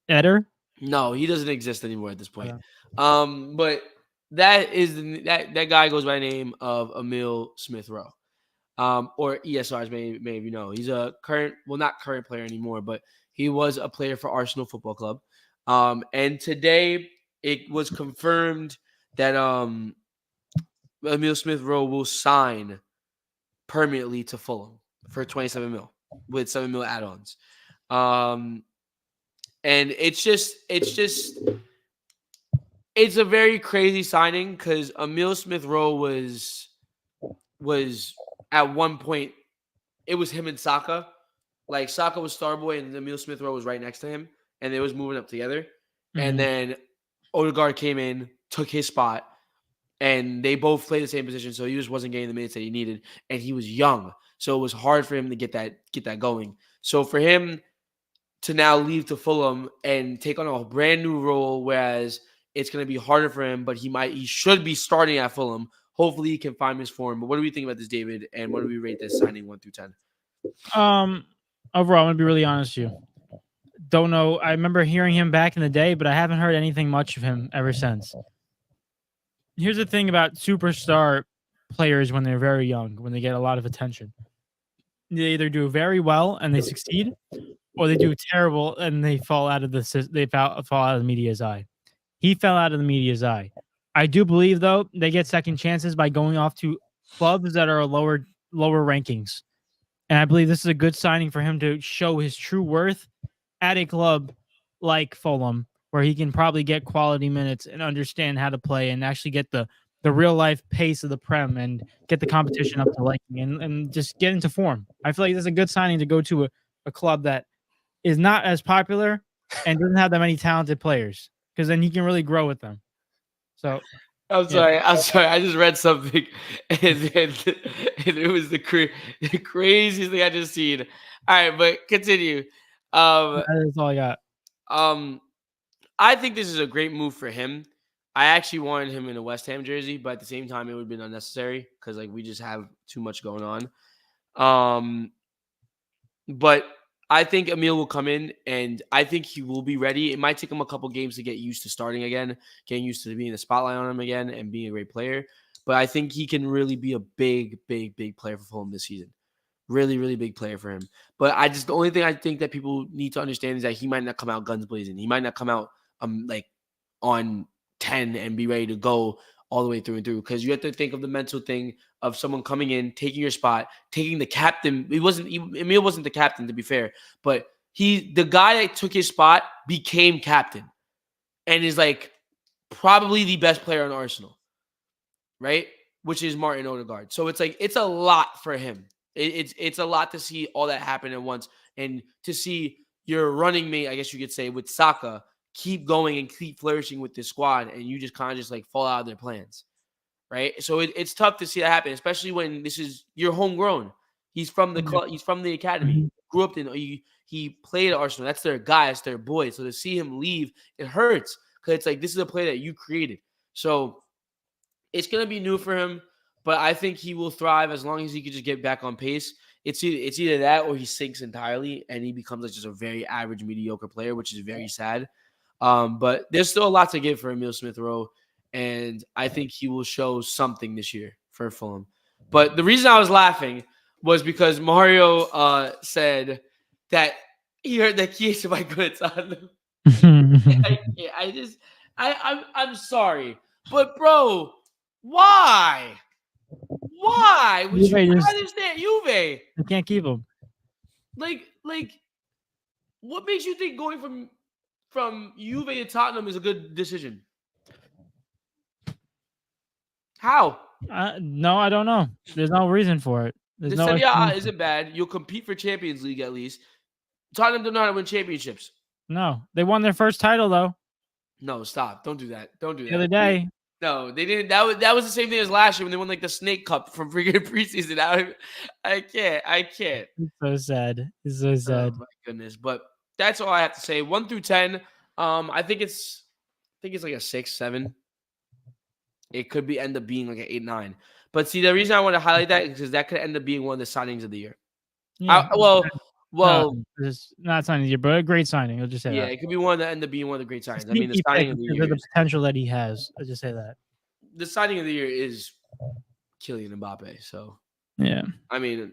Eder? No, he doesn't exist anymore at this point. But that is that guy goes by the name of Emil Smith Rowe, or ESR, as many of you know. He's a not current player anymore, but he was a player for Arsenal Football Club. And today it was confirmed that Emil Smith Rowe will sign permanently to Fulham for 27 mil with 7 mil add-ons. And it's a very crazy signing because Emil Smith Rowe was at one point, it was him and Saka. Like Saka was Starboy and Emil Smith Rowe was right next to him, and they was moving up together. Mm-hmm. And then Odegaard came in, took his spot, and they both played the same position, so he just wasn't getting the minutes that he needed, and he was young, so it was hard for him to get that going. So for him to now leave to Fulham and take on a brand new role, whereas it's going to be harder for him, but he should be starting at Fulham. Hopefully he can find his form. But what do we think about this, David? And what do we rate this signing 1 through 10? Overall, I'm going to be really honest with you. Don't know. I remember hearing him back in the day, but I haven't heard anything much of him ever since. Here's the thing about superstar players when they're very young, when they get a lot of attention. They either do very well and they succeed, or they do terrible and they fall out of the media's eye. He fell out of the media's eye. I do believe, though, they get second chances by going off to clubs that are lower rankings. And I believe this is a good signing for him to show his true worth at a club like Fulham, where he can probably get quality minutes and understand how to play and actually get the real life pace of the Prem and get the competition up to liking and just get into form. I feel like this is a good signing to go to a club that is not as popular and doesn't have that many talented players. because then he can really grow with them. So I'm yeah, sorry. I'm sorry. I just read something, and it was the craziest thing I just seen. All right, but continue. Um, that's all I got. um, I think this is a great move for him. I actually wanted him in a West Ham jersey, but at the same time, it would have been unnecessary because like we just have too much going on. But I think Emil will come in, and I think he will be ready. It might take him a couple games to get used to starting again, getting used to being the spotlight on him again, and being a great player. But I think he can really be a big, big, big player for Fulham this season. Really, really big player for him. But the only thing I think that people need to understand is that he might not come out guns blazing. He might not come out like on 10 and be ready to go all the way through and through. Because you have to think of the mental thing of someone coming in, taking your spot, taking the captain. Emil wasn't the captain, to be fair, but the guy that took his spot became captain and is like probably the best player on Arsenal, right? Which is Martin Odegaard. So it's like it's a lot for him. It's a lot to see all that happen at once, and to see your running mate, I guess you could say, with Saka keep going and keep flourishing with this squad, and you just kind of just like fall out of their plans, right? So it's tough to see that happen, especially when this is you're homegrown. He's from the club. He's from the academy. Mhm. Grew up in. He played at Arsenal. That's their guy. That's their boy. So to see him leave, it hurts because it's like this is a play that you created. So it's going to be new for him, but I think he will thrive as long as he can just get back on pace. It's either that or he sinks entirely and he becomes like just a very average, mediocre player, which is very sad. But there's still a lot to give for Emil Smith Rowe, and I think he will show something this year for Fulham. But the reason I was laughing was because Mario said that he heard that Chiesa might go to Tottenham. I'm sorry, but bro, why? Why would you? Juve I just understand Juve. they can't keep him. Like, what makes you think going from Juve to Tottenham is a good decision? How? No, I don't know. There's no reason for it. There's The no Serie A explanation. isn't bad. You'll compete for Champions League at least. Tottenham don't know how to win championships. No, they won their first title though No, stop. Don't do that. Don't do the other that. day. No, they didn't. That was the same thing as last year when they won like the Snake Cup from freaking preseason. I can't. It's so sad. It's so Oh sad. my goodness. But that's all I have to say. 1 through 10. I think it's like a 6, 7. It could end up being like an 8, 9. But see, the reason I want to highlight that is because that could end up being one of the signings of the year. Yeah. No, Well, it's not signing of the year, but a great signing. I'll just say yeah, that. it could be one that end up being one of the great A signings. I mean, the sneaky pick signing of the because year of the is potential that he has. I'll just say that. the signing of the year is Kylian Mbappe. So Yeah. I mean,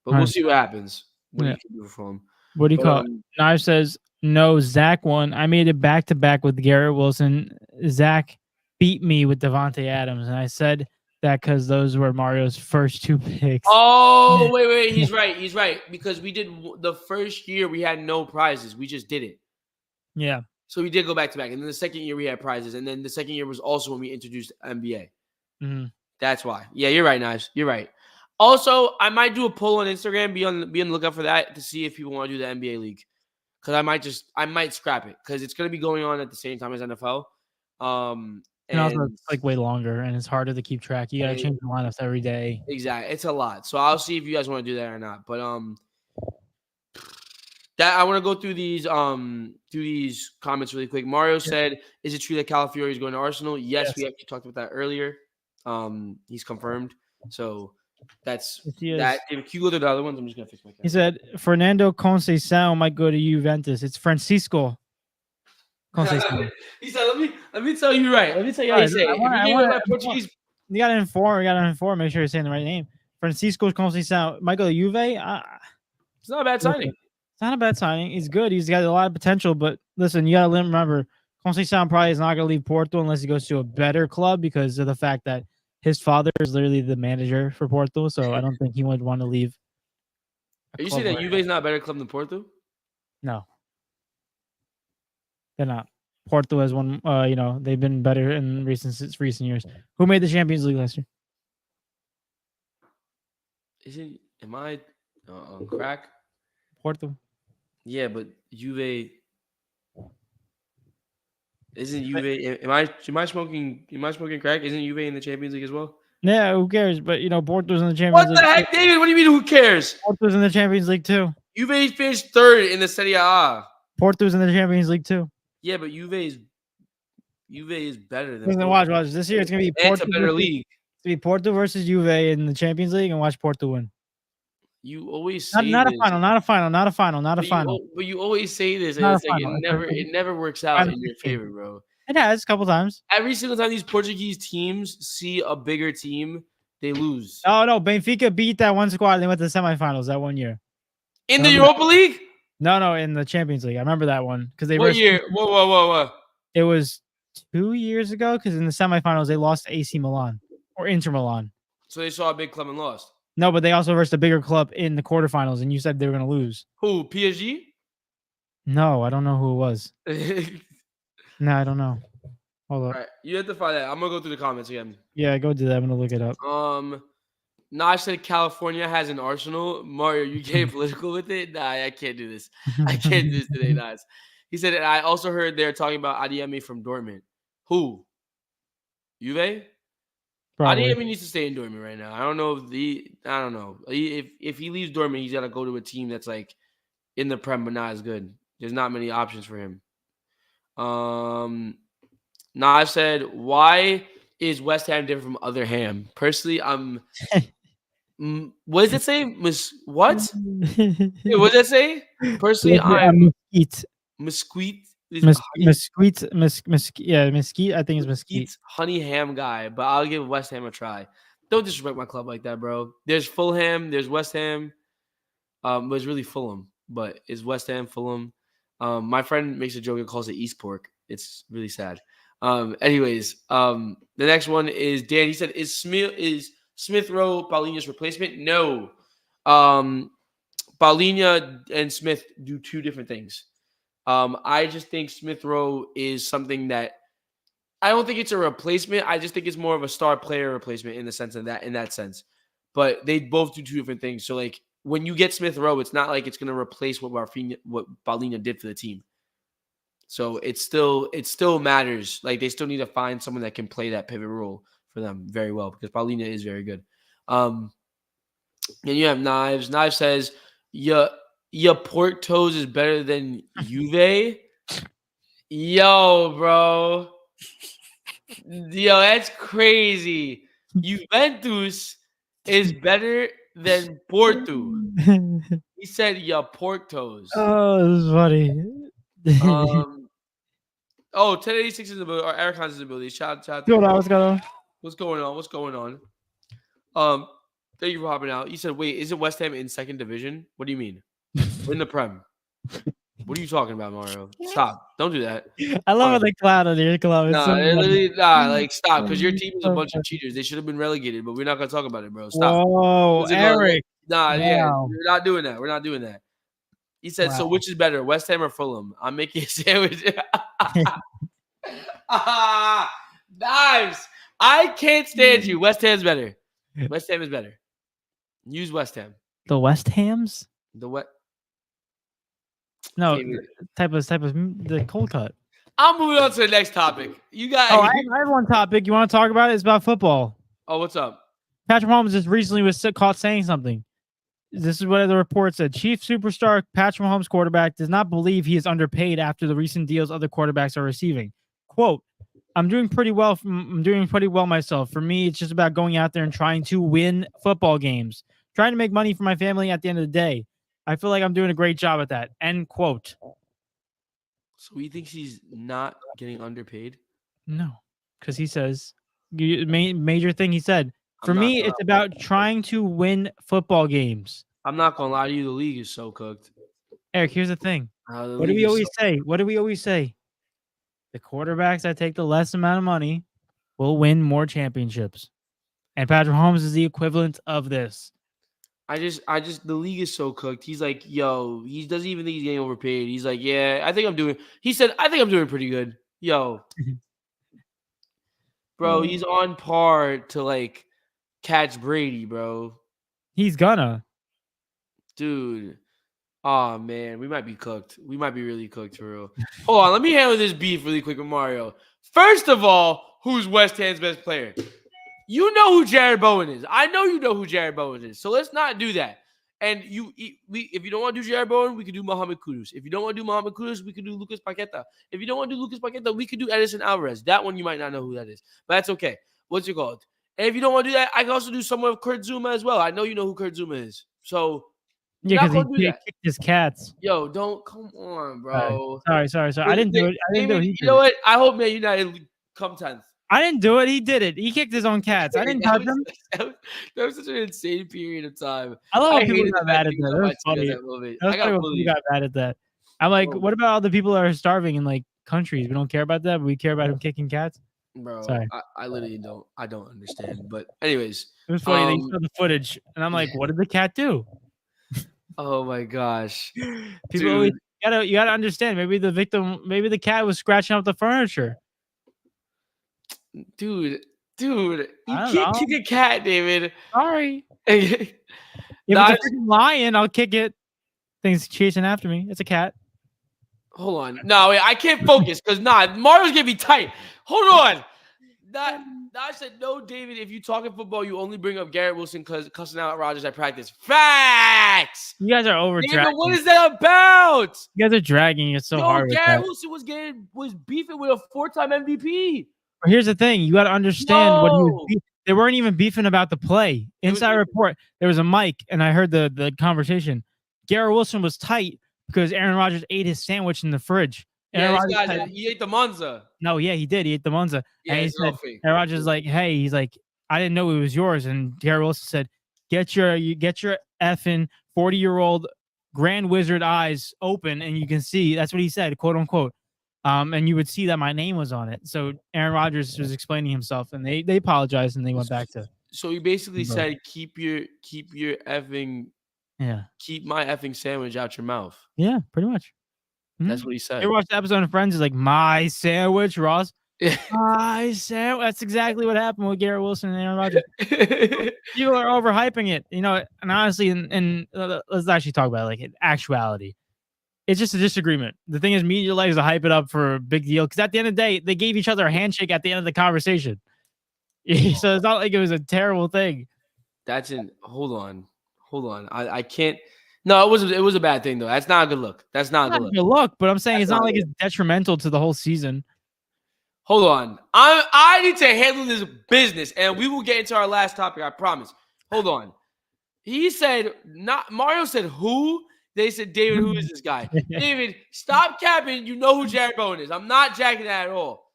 but we'll see what happens. What Yeah. he can do for him. What do you But call it? Knife says, no, Zach won. I made it back to back with Garrett Wilson. Zach beat me with Devontae Adams. And I said that because those were Mario's first 2 picks. Oh, wait. He's right. He's right. Because we did the first year we had no prizes. We just did it. Yeah. So we did go back to back. And then the second year we had prizes. And then the second year was also when we introduced NBA. Mm-hmm. That's why. Yeah, you're right, Knives. You're right. Also, I might do a poll on Instagram. Be on the lookout for that to see if people want to do the NBA league. Because I might scrap it because it's going to be going on at the same time as NFL. And also, it's like way longer and it's harder to keep track. You got to change the lineups every day. Exactly. It's a lot. So I'll see if you guys want to do that or not. But that I want to go through these comments really quick. Mario said, "Is it true that Calafiori is going to Arsenal?" Yes, we actually talked about that earlier. He's confirmed. So that's that. If you go to the other ones, I'm just gonna fix my camera. He said Fernando Conceição might go to Juventus. It's Francisco Conceição. He said, "Let me tell you right. Let me tell you how you say it. If you get Portuguese, you gotta inform. Make sure you're saying the right name. Francisco Conceição might go to Juve. It's not a bad signing. It's not a bad signing. He's good. He's got a lot of potential. But listen, you gotta remember, Conceição probably is not gonna leave Porto unless he goes to a better club because of the fact that his father is literally the manager for Porto. So I don't think he would want to leave. Are you saying that Juve is not a better club than Porto? No, they're not. Porto has won. They've been better in recent years. Who made the Champions League last year? Am I on crack? Porto. Yeah, but Juve. Isn't Juve? Am I smoking? Am I smoking crack? Isn't Juve in the Champions League as well? Yeah, who cares? But Porto's in the Champions What League. the heck, David? What do you mean? Who cares? Porto's in the Champions League too. Juve finished third in the Serie A. Porto's in the Champions League too. Yeah, but Juve is better than Listen, Porto. watch. This year it's gonna be It's Porto. a better league. It's gonna be Porto versus Juve in the Champions League, and watch Porto win. You always say Not a this. final. Not a final. But you always say this, and Not a it's like final. it never works out Final in your 16. favor, bro. It has a couple times. Every single time these Portuguese teams see a bigger team, they lose. Oh no, Benfica beat that one squad. And they went to the semifinals that one year. In the Europa League? No, in the Champions League. I remember that one because they. What year? Whoa. It was 2 years ago because in the semifinals they lost to AC Milan or Inter Milan. So they saw a big club and lost. No, but they also versed a bigger club in the quarterfinals, and you said they were going to lose. Who? PSG? No, I don't know who it was. No, I don't know. Hold up. All right, you have to find that. I'm gonna go through the comments again. Yeah, go do that. I'm gonna look it up. Naj said California has an arsenal. Mario, you getting political with it? Nah, I can't do this. I can't do this today, Naj. He said, and I also heard they're talking about Adeyemi from Dortmund. Who? Juve? Adeyemi needs to stay in Dortmund right now. I don't know. If he leaves Dortmund, he's got to go to a team that's like in the Prem, but not as good. There's not many options for him. Naj said, why is West Ham different from other ham? Personally, what does it say? What? Wait, what does it say? Personally, I'm mesquite. Mesquite. Yeah, mesquite. I think it's mesquite. Honey ham guy, but I'll give West Ham a try. Don't disrespect my club like that, bro. There's Fulham. There's West Ham. But it's really Fulham, but it's West Ham, Fulham. My friend makes a joke and calls it East Pork. It's really sad. Anyways, the next one is Dan. He said, "Is Smith Rowe Paulina's replacement?" No. Paulina and Smith do two different things. I just think Smith Rowe is something that I don't think it's a replacement. I just think it's more of a star player replacement in that sense. But they both do two different things. So like when you get Smith Rowe, it's not like it's going to replace what Paulina did for the team. So it still matters. Like they still need to find someone that can play that pivot role for them very well because Paulina is very good. And you have Knives. Knives says, your pork toes is better than Juve. Yo, bro. Yo, that's crazy. Juventus is better than Porto. He said your pork toes. Oh, this is funny. 1086 is ability, or Ericon's ability. Shout out. What's going on? What's going on? Thank you for hopping out. You said, wait, isn't West Ham in second division? What do you mean? We're in the Prem. What are you talking about, Mario? Stop. Don't do that. I love how they cloud on your club. Like stop, because your team is a bunch of cheaters. They should have been relegated, but we're not gonna talk about it, bro. Stop. Whoa, Eric. Yeah, we're not doing that. We're not doing that. He said, so which is better, West Ham or Fulham? I'm making a sandwich. Knives. I can't stand you. West Ham's better. West Ham is better. Use West Ham. The West Hams? The what? No, type of the cold cut. I'm moving on to the next topic. You got. Oh, I have one topic you want to talk about. It's about football. Oh, what's up? Patrick Mahomes just recently was caught saying something. This is what the report said. Chief superstar Patrick Mahomes quarterback does not believe he is underpaid after the recent deals other quarterbacks are receiving. Quote, I'm doing pretty well myself. For me, it's just about going out there and trying to win football games, trying to make money for my family at the end of the day. I feel like I'm doing a great job at that. End quote. So he thinks he's not getting underpaid? No, because he says, major thing he said, for me, it's about trying to win football games. I'm not going to lie to you. The league is so cooked. Eric, here's the thing. What do we always say? The quarterbacks that take the less amount of money will win more championships. And Patrick Mahomes is the equivalent of this. The league is so cooked. He's like, yo, he doesn't even think he's getting overpaid. He's like, yeah, I think I'm doing pretty good. Yo. Bro, he's on par to like catch Brady, bro. He's gonna. Dude. Oh man, we might be cooked. We might be really cooked for real. Hold on, let me handle this beef really quick with Mario. First of all, who's West Ham's best player? You know who Jared Bowen is. I know you know who Jared Bowen is. So let's not do that. And if you don't want to do Jared Bowen, we could do Mohamed Kudus. If you don't want to do Mohamed Kudus, we could do Lucas Paqueta. If you don't want to do Lucas Paqueta, we could do Edison Alvarez. That one you might not know who that is, but that's okay. What's it called? And if you don't want to do that, I can also do someone with Kurt Zuma as well. I know you know who Kurt Zuma is. So yeah, because he kicked his cats. Yo, don't come on, bro. Sorry. I didn't do it. You know what? I hope Man United come 10th. I didn't do it. He did it. He kicked his own cats. I didn't touch him. That was such an insane period of time. I love how people got mad at that. That was funny. I got mad at that. I'm like, what about all the people that are starving in like countries? We don't care about that, but we care about him kicking cats. Bro, I literally don't. I don't understand. But anyways, it was funny. They showed the footage, and I'm like, what did the cat do? Oh my gosh, people always, you gotta understand. Maybe the cat was scratching up the furniture. Dude, you can't kick a cat, David. Sorry. If it's a freaking lion, I'll kick it. Things chasing after me. It's a cat. Hold on. No, wait, I can't focus because Mario's gonna be tight. Hold on. I said no, David. If you talking football, you only bring up Garrett Wilson because cussing out Rodgers at practice. Facts. You guys are over dragging. What is that about? You guys are dragging it so hard. Garrett Wilson was beefing with a 4-time MVP. Here's the thing: you got to understand what he was. They weren't even beefing about the play. Inside report, there was a mic, and I heard the conversation. Garrett Wilson was tight because Aaron Rodgers ate his sandwich in the fridge. Yeah, he ate the Monza. No, yeah, he did. He ate the Monza. Yeah, and he said, Aaron Rodgers is like, hey, he's like, I didn't know it was yours. And Garrett Wilson said, get your effing 40-year-old grand wizard eyes open, and you can see. That's what he said, quote unquote. And you would see that my name was on it. So Aaron Rodgers was explaining himself, and they apologized, and they went back to. So he basically said, keep your effing. Yeah. Keep my effing sandwich out your mouth. Yeah, pretty much. That's what he said. You watched the episode of Friends. He's like, my sandwich, Ross. My sandwich. That's exactly what happened with Garrett Wilson and Aaron Rodgers. People are overhyping it, and honestly, and let's actually talk about it, like in actuality. It's just a disagreement. The thing is, media likes to hype it up for a big deal because at the end of the day, they gave each other a handshake at the end of the conversation. So it's not like it was a terrible thing. Hold on. I can't. No, it was a bad thing though. That's not a good look. That's not a good look. But I'm saying it's not like it's detrimental to the whole season. Hold on. I need to handle this business, and we will get into our last topic. I promise. Hold on. He said Mario said who? They said David. Who is this guy? David, stop capping. You know who Jared Bowen is. I'm not jacking that at all.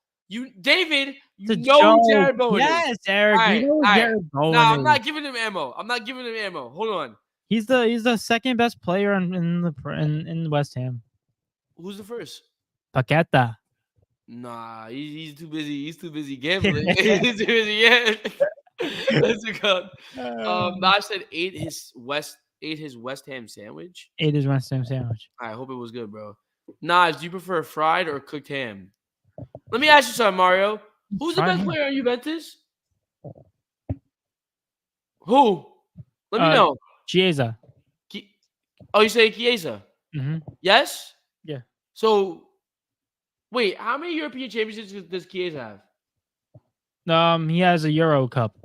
David, you know who Jared Bowen is. Yes, Eric. Right, you know who Jared Bowen is. I'm not giving him ammo. Hold on. He's the second best player in West Ham. Who's the first? Paqueta. Nah, he's too busy. He's too busy gambling. He's too busy. Yeah. Let's go. I said ate his West Ham sandwich. Ate his West Ham sandwich. I hope it was good, bro. Nas, do you prefer fried or cooked ham? Let me ask you something, Mario. Who's the best player on Juventus? Who? Let me know. Chiesa. You say Chiesa? Mm-hmm. Yes? Yeah. So, wait, how many European championships does Chiesa have? He has a Euro Cup.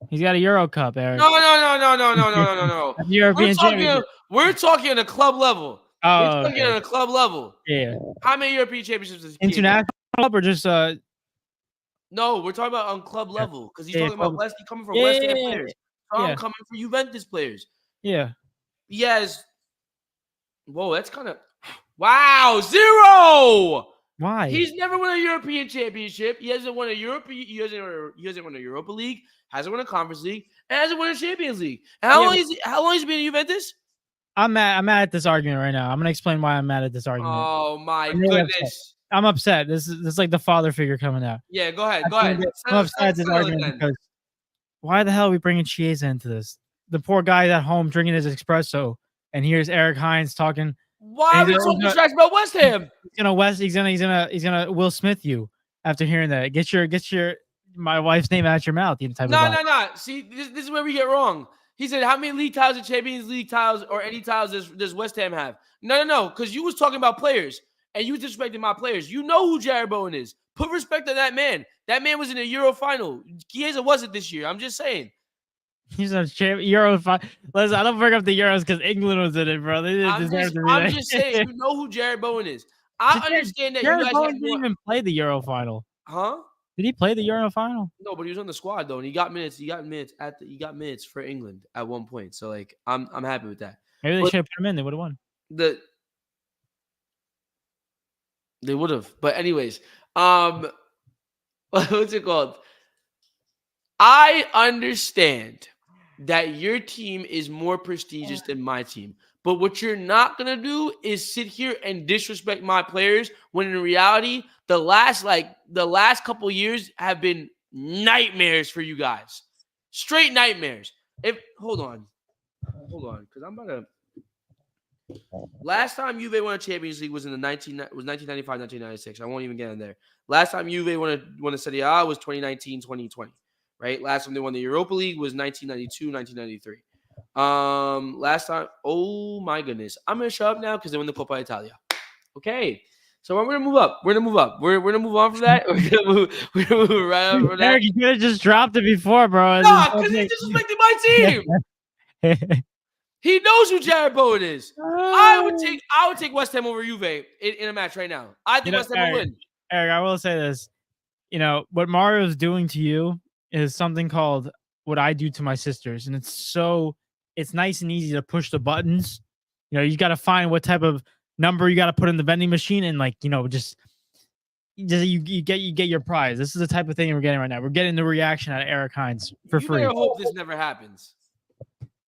He's got a Euro Cup, Eric. No. European championship. We're talking on a club level. Oh, we're talking on a club level. Yeah. How many European championships does Chiesa International club or just No, we're talking about on club level because he's talking about West. He's coming from West Ham players. So I'm coming for Juventus players. Yeah. Yes. Whoa, that's kind of wow. 0. Why? He's never won a European championship. He hasn't won a Europa League. Hasn't won a Conference League. And hasn't won a Champions League. And how long has he been in Juventus? I'm mad at this argument right now. I'm gonna explain why I'm mad at this argument. Oh my goodness. I'm upset. This is like the father figure coming out. Yeah, go ahead. I'm upset at this argument because why the hell are we bringing Chiesa into this? The poor guy at home drinking his espresso, and here's Eric Hines talking. Why are we talking trash about West Ham? He's gonna Will Smith you after hearing that. Get your my wife's name out your mouth. No. See, this is where we get wrong. He said, how many league titles and Champions League titles or any titles does West Ham have? No. Because you was talking about players and you disrespected my players. You know who Jared Bowen is. Put respect on that man. That man was in a Euro final. Chiesa wasn't this year. I'm just saying. He's a Euro. Listen, I don't bring up the Euros because England was in it, bro. They didn't deserve to be I'm just saying, you know who Jared Bowen is. I understand that Jared you guys Bowen didn't even play the Euro final. Huh? Did he play the Euro final? No, but he was on the squad though, and he got minutes. He got minutes for England at one point. So like, I'm happy with that. Maybe they should have put him in. They would have won. They would have. But anyways, what's it called? I understand that your team is more prestigious than my team. But what you're not going to do is sit here and disrespect my players when in reality, the last couple years have been nightmares for you guys. Straight nightmares. Hold on, because I'm about to. Last time Juve won a Champions League was 1995, 1996. I won't even get in there. Last time Juve won a Serie A was 2019, 2020. Right? Last time they won the Europa League was 1992, 1993. Last time, oh my goodness. I'm going to shut up now because they won the Coppa Italia. Okay. So we're going to move up. We're going to move on from that. We're going to move right up from that. Eric, you could have just dropped it before, bro. No, because he disrespected my team. He knows who Jared Bowen is. I would take West Ham over Juve in a match right now. I think West Ham will win. Eric, I will say this. You know, what Mario's doing to you is something called what I do to my sisters. And it's nice and easy to push the buttons. You know, you got to find what type of number you got to put in the vending machine and just you get your prize. This is the type of thing we're getting right now. We're getting the reaction out of Eric Hines for free. I hope this never happens.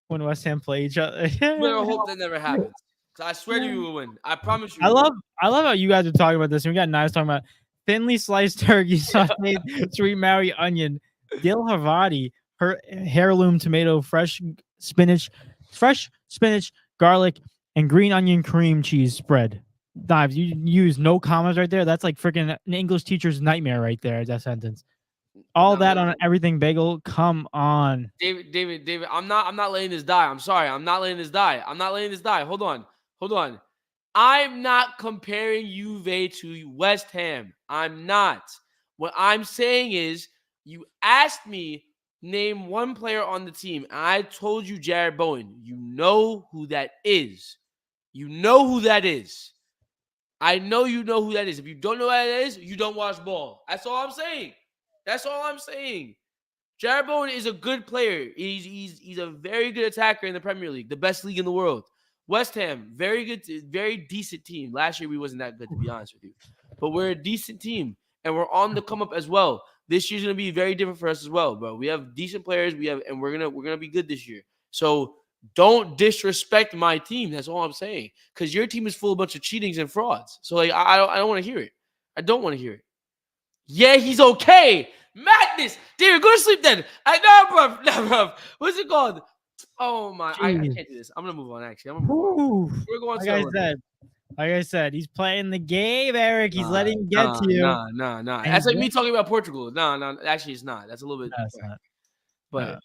When West Ham play each other. I hope that never happens. I swear to you will win. I promise you. I love how you guys are talking about this. And we got Knives talking about thinly sliced turkey, sauteed sweet Maui onion, dill Havarti, her heirloom tomato, fresh spinach, garlic, and green onion cream cheese spread. Knives, you use no commas right there. That's like freaking an English teacher's nightmare right there. That sentence. All that on everything bagel. Come on, David. I'm not letting this die. I'm sorry. I'm not letting this die. Hold on. I'm not comparing Juve to West Ham. I'm not. What I'm saying is, you asked me name one player on the team, and I told you Jared Bowen. You know who that is. I know you know who that is. If you don't know who that is, you don't watch ball. That's all I'm saying. Jared Bowen is a good player. He's a very good attacker in the Premier League, the best league in the world. West Ham, very good, very decent team. Last year we wasn't that good, to be honest with you, but we're a decent team and we're on the come up as well. This year's gonna be very different for us as well, bro. We have decent players. And we're gonna be good this year. So don't disrespect my team. That's all I'm saying. Because your team is full of a bunch of cheatings and frauds. So like I don't want to hear it. I don't want to hear it. Yeah, he's okay. Madness. Dude, go to sleep then. No, bro. What's it called? Oh, my. I can't do this. I'm going to move on, actually. We're going like I said, he's playing the game, Eric. He's letting him get to you. No. That's like me talking about Portugal. No. Actually, it's not. That's a little bit. No, it's not. But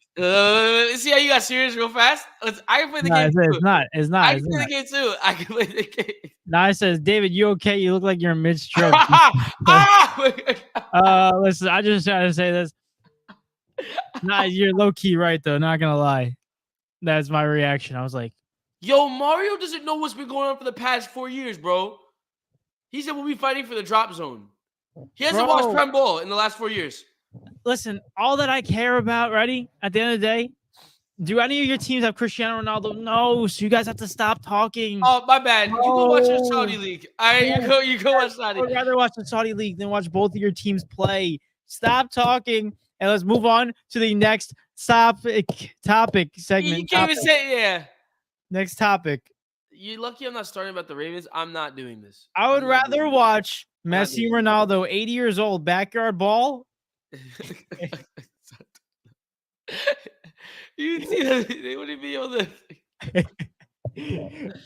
see how you got serious real fast? I can play the game too. It's not. I can play the game too. I can play the game. Nah, it says, David, you okay? You look like you're mid-stroke. Listen, I just trying to say this. Nah, you're low-key right, though. Not going to lie. That's my reaction. I was like, yo, Mario doesn't know what's been going on for the past 4 years, bro. He said we'll be fighting for the drop zone. He hasn't watched Prem Ball in the last 4 years. Listen, all that I care about, ready? At the end of the day, do any of your teams have Cristiano Ronaldo? No, so you guys have to stop talking. Oh, my bad. You go watch the Saudi League. All right, you go watch Saudi. I'd rather watch the Saudi League than watch both of your teams play. Stop talking, and let's move on to the next topic segment. You can't even say, yeah. Next topic. You're lucky I'm not starting about the Ravens. I'm not doing this. I would rather watch Messi Ronaldo, 80 years old, backyard ball. You see that they wouldn't be able to.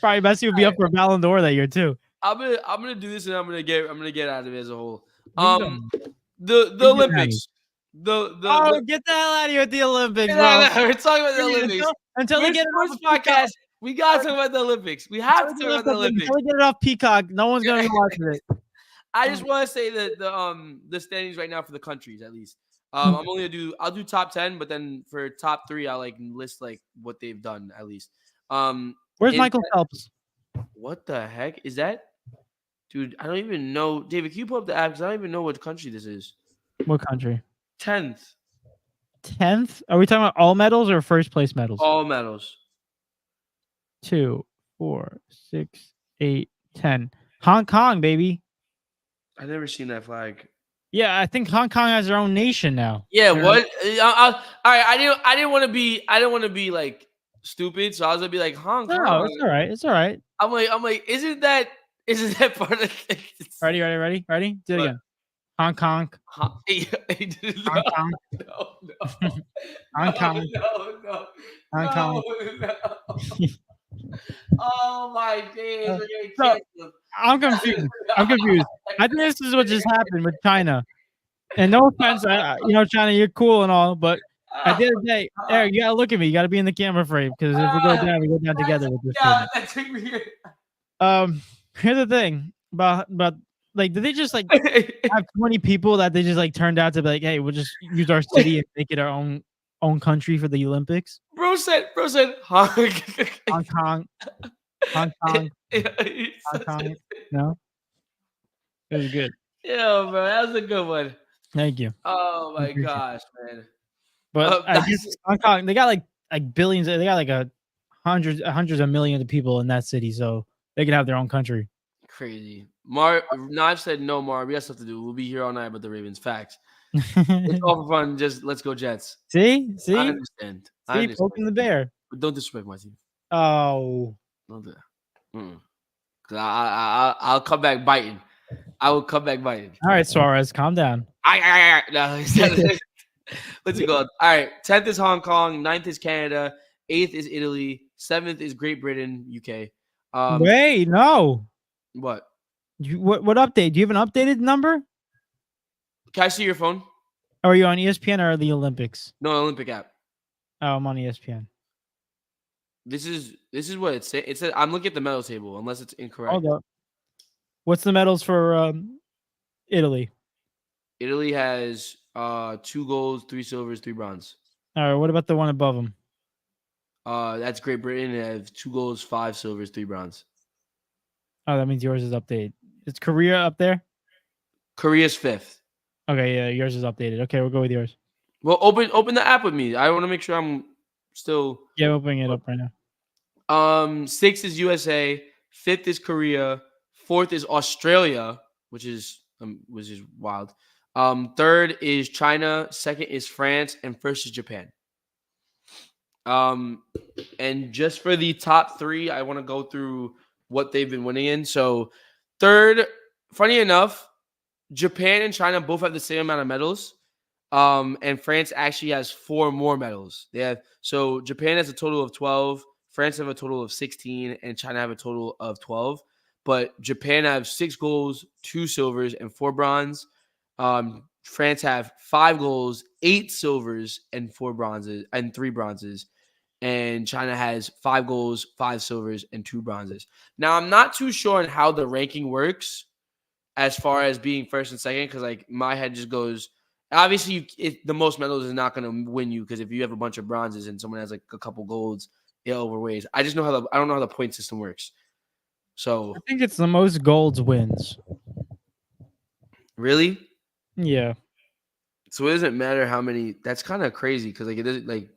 Probably Messi would be up for a Ballon d'Or that year too. I'm gonna do this and I'm gonna get out of it as a whole. The Olympics. Oh, get the hell out of here with the Olympics, bro. No, we're talking about the Olympics. Until they get it off podcast. We gotta talk about the Olympics. We have to talk about the Olympics. Until we get it off Peacock, no one's gonna be watching it. I just want to say that the standings right now for the countries at least. I'll do top 10, but then for top 3, I'll like list like what they've done at least. Where's Michael Phelps? What the heck is that? Dude, I don't even know. David, can you pull up the app? Because I don't even know what country this is. What country? 10th. 10th? Are we talking about all medals or first place medals? All medals. 2, 4, 6, 8, 10. Hong Kong, baby. I've never seen that flag. Yeah, I think Hong Kong has their own nation now. Yeah, what? All right, I didn't want to be like stupid, so I was gonna be like Hong Kong. No, it's all right. It's all right. I'm like, isn't that part of the thing? Ready? Do it again. Hong Kong. Hong Kong. No. Hong Kong. No. Hong Kong. No. Oh my days. I'm confused. I think this is what just happened with China. And no offense, China, you're cool and all, but at the end of the day, Eric, you gotta look at me. You gotta be in the camera frame because if we go down together with this. Yeah, that took me here. Here's the thing about like, did they just like have 20 people that they just like turned out to be like, hey, we'll just use our city and make it our own country for the Olympics? Bro said Hong Kong. No, it was good. Yeah, bro, that was a good one. Thank you. Oh my gosh, man. But I guess Hong Kong, they got like billions. They got like hundreds of millions of people in that city, so they can have their own country. Crazy. I've said no, Mar. We got stuff to do. We'll be here all night, but the Ravens. Facts. It's all for fun. Just let's go Jets. See, I understand. Poking the bear. But don't disrespect my team. Oh, don't do that. Because I'll come back biting. I will come back biting. All right, Suarez, calm down. No, let's go. All right, 10th is Hong Kong, 9th is Canada, 8th is Italy, 7th is Great Britain, UK. Wait, no. What? What update? Do you have an updated number? Can I see your phone? Or are you on ESPN or the Olympics? No, Olympic app. Oh, I'm on ESPN. This is what it says. It says I'm looking at the medal table, unless it's incorrect. Hold up. What's the medals for Italy? Italy has 2 golds, 3 silvers, 3 bronze. All right. What about the one above them? That's Great Britain. They have 2 golds, 5 silvers, 3 bronze. Oh, that means yours is updated. Is Korea up there? Korea's 5th. Okay, yeah, yours is updated. Okay, we'll go with yours. Well, open the app with me. I want to make sure I'm still. Yeah, we'll bring it up right now. 6th is USA. 5th is Korea. 4th is Australia, which is wild. 3rd is China. 2nd is France, and 1st is Japan. And just for the top 3, I want to go through what they've been winning in. So 3rd, funny enough, Japan and China both have the same amount of medals. And France actually has 4 more medals. So Japan has a total of 12, France have a total of 16, and China have a total of 12. But Japan have 6 golds, 2 silvers, and 4 bronze. France have 5 golds, 8 silvers, and 4 bronzes, and 3 bronzes. And China has 5 golds, 5 silvers, and 2 bronzes. Now, I'm not too sure on how the ranking works as far as being first and second, because like my head just goes. Obviously, the most medals is not going to win you, because if you have a bunch of bronzes and someone has like a couple golds, it overweighs. I don't know how the point system works. So I think it's the most golds wins. Really? Yeah. So it doesn't matter how many. That's kind of crazy, because like it doesn't like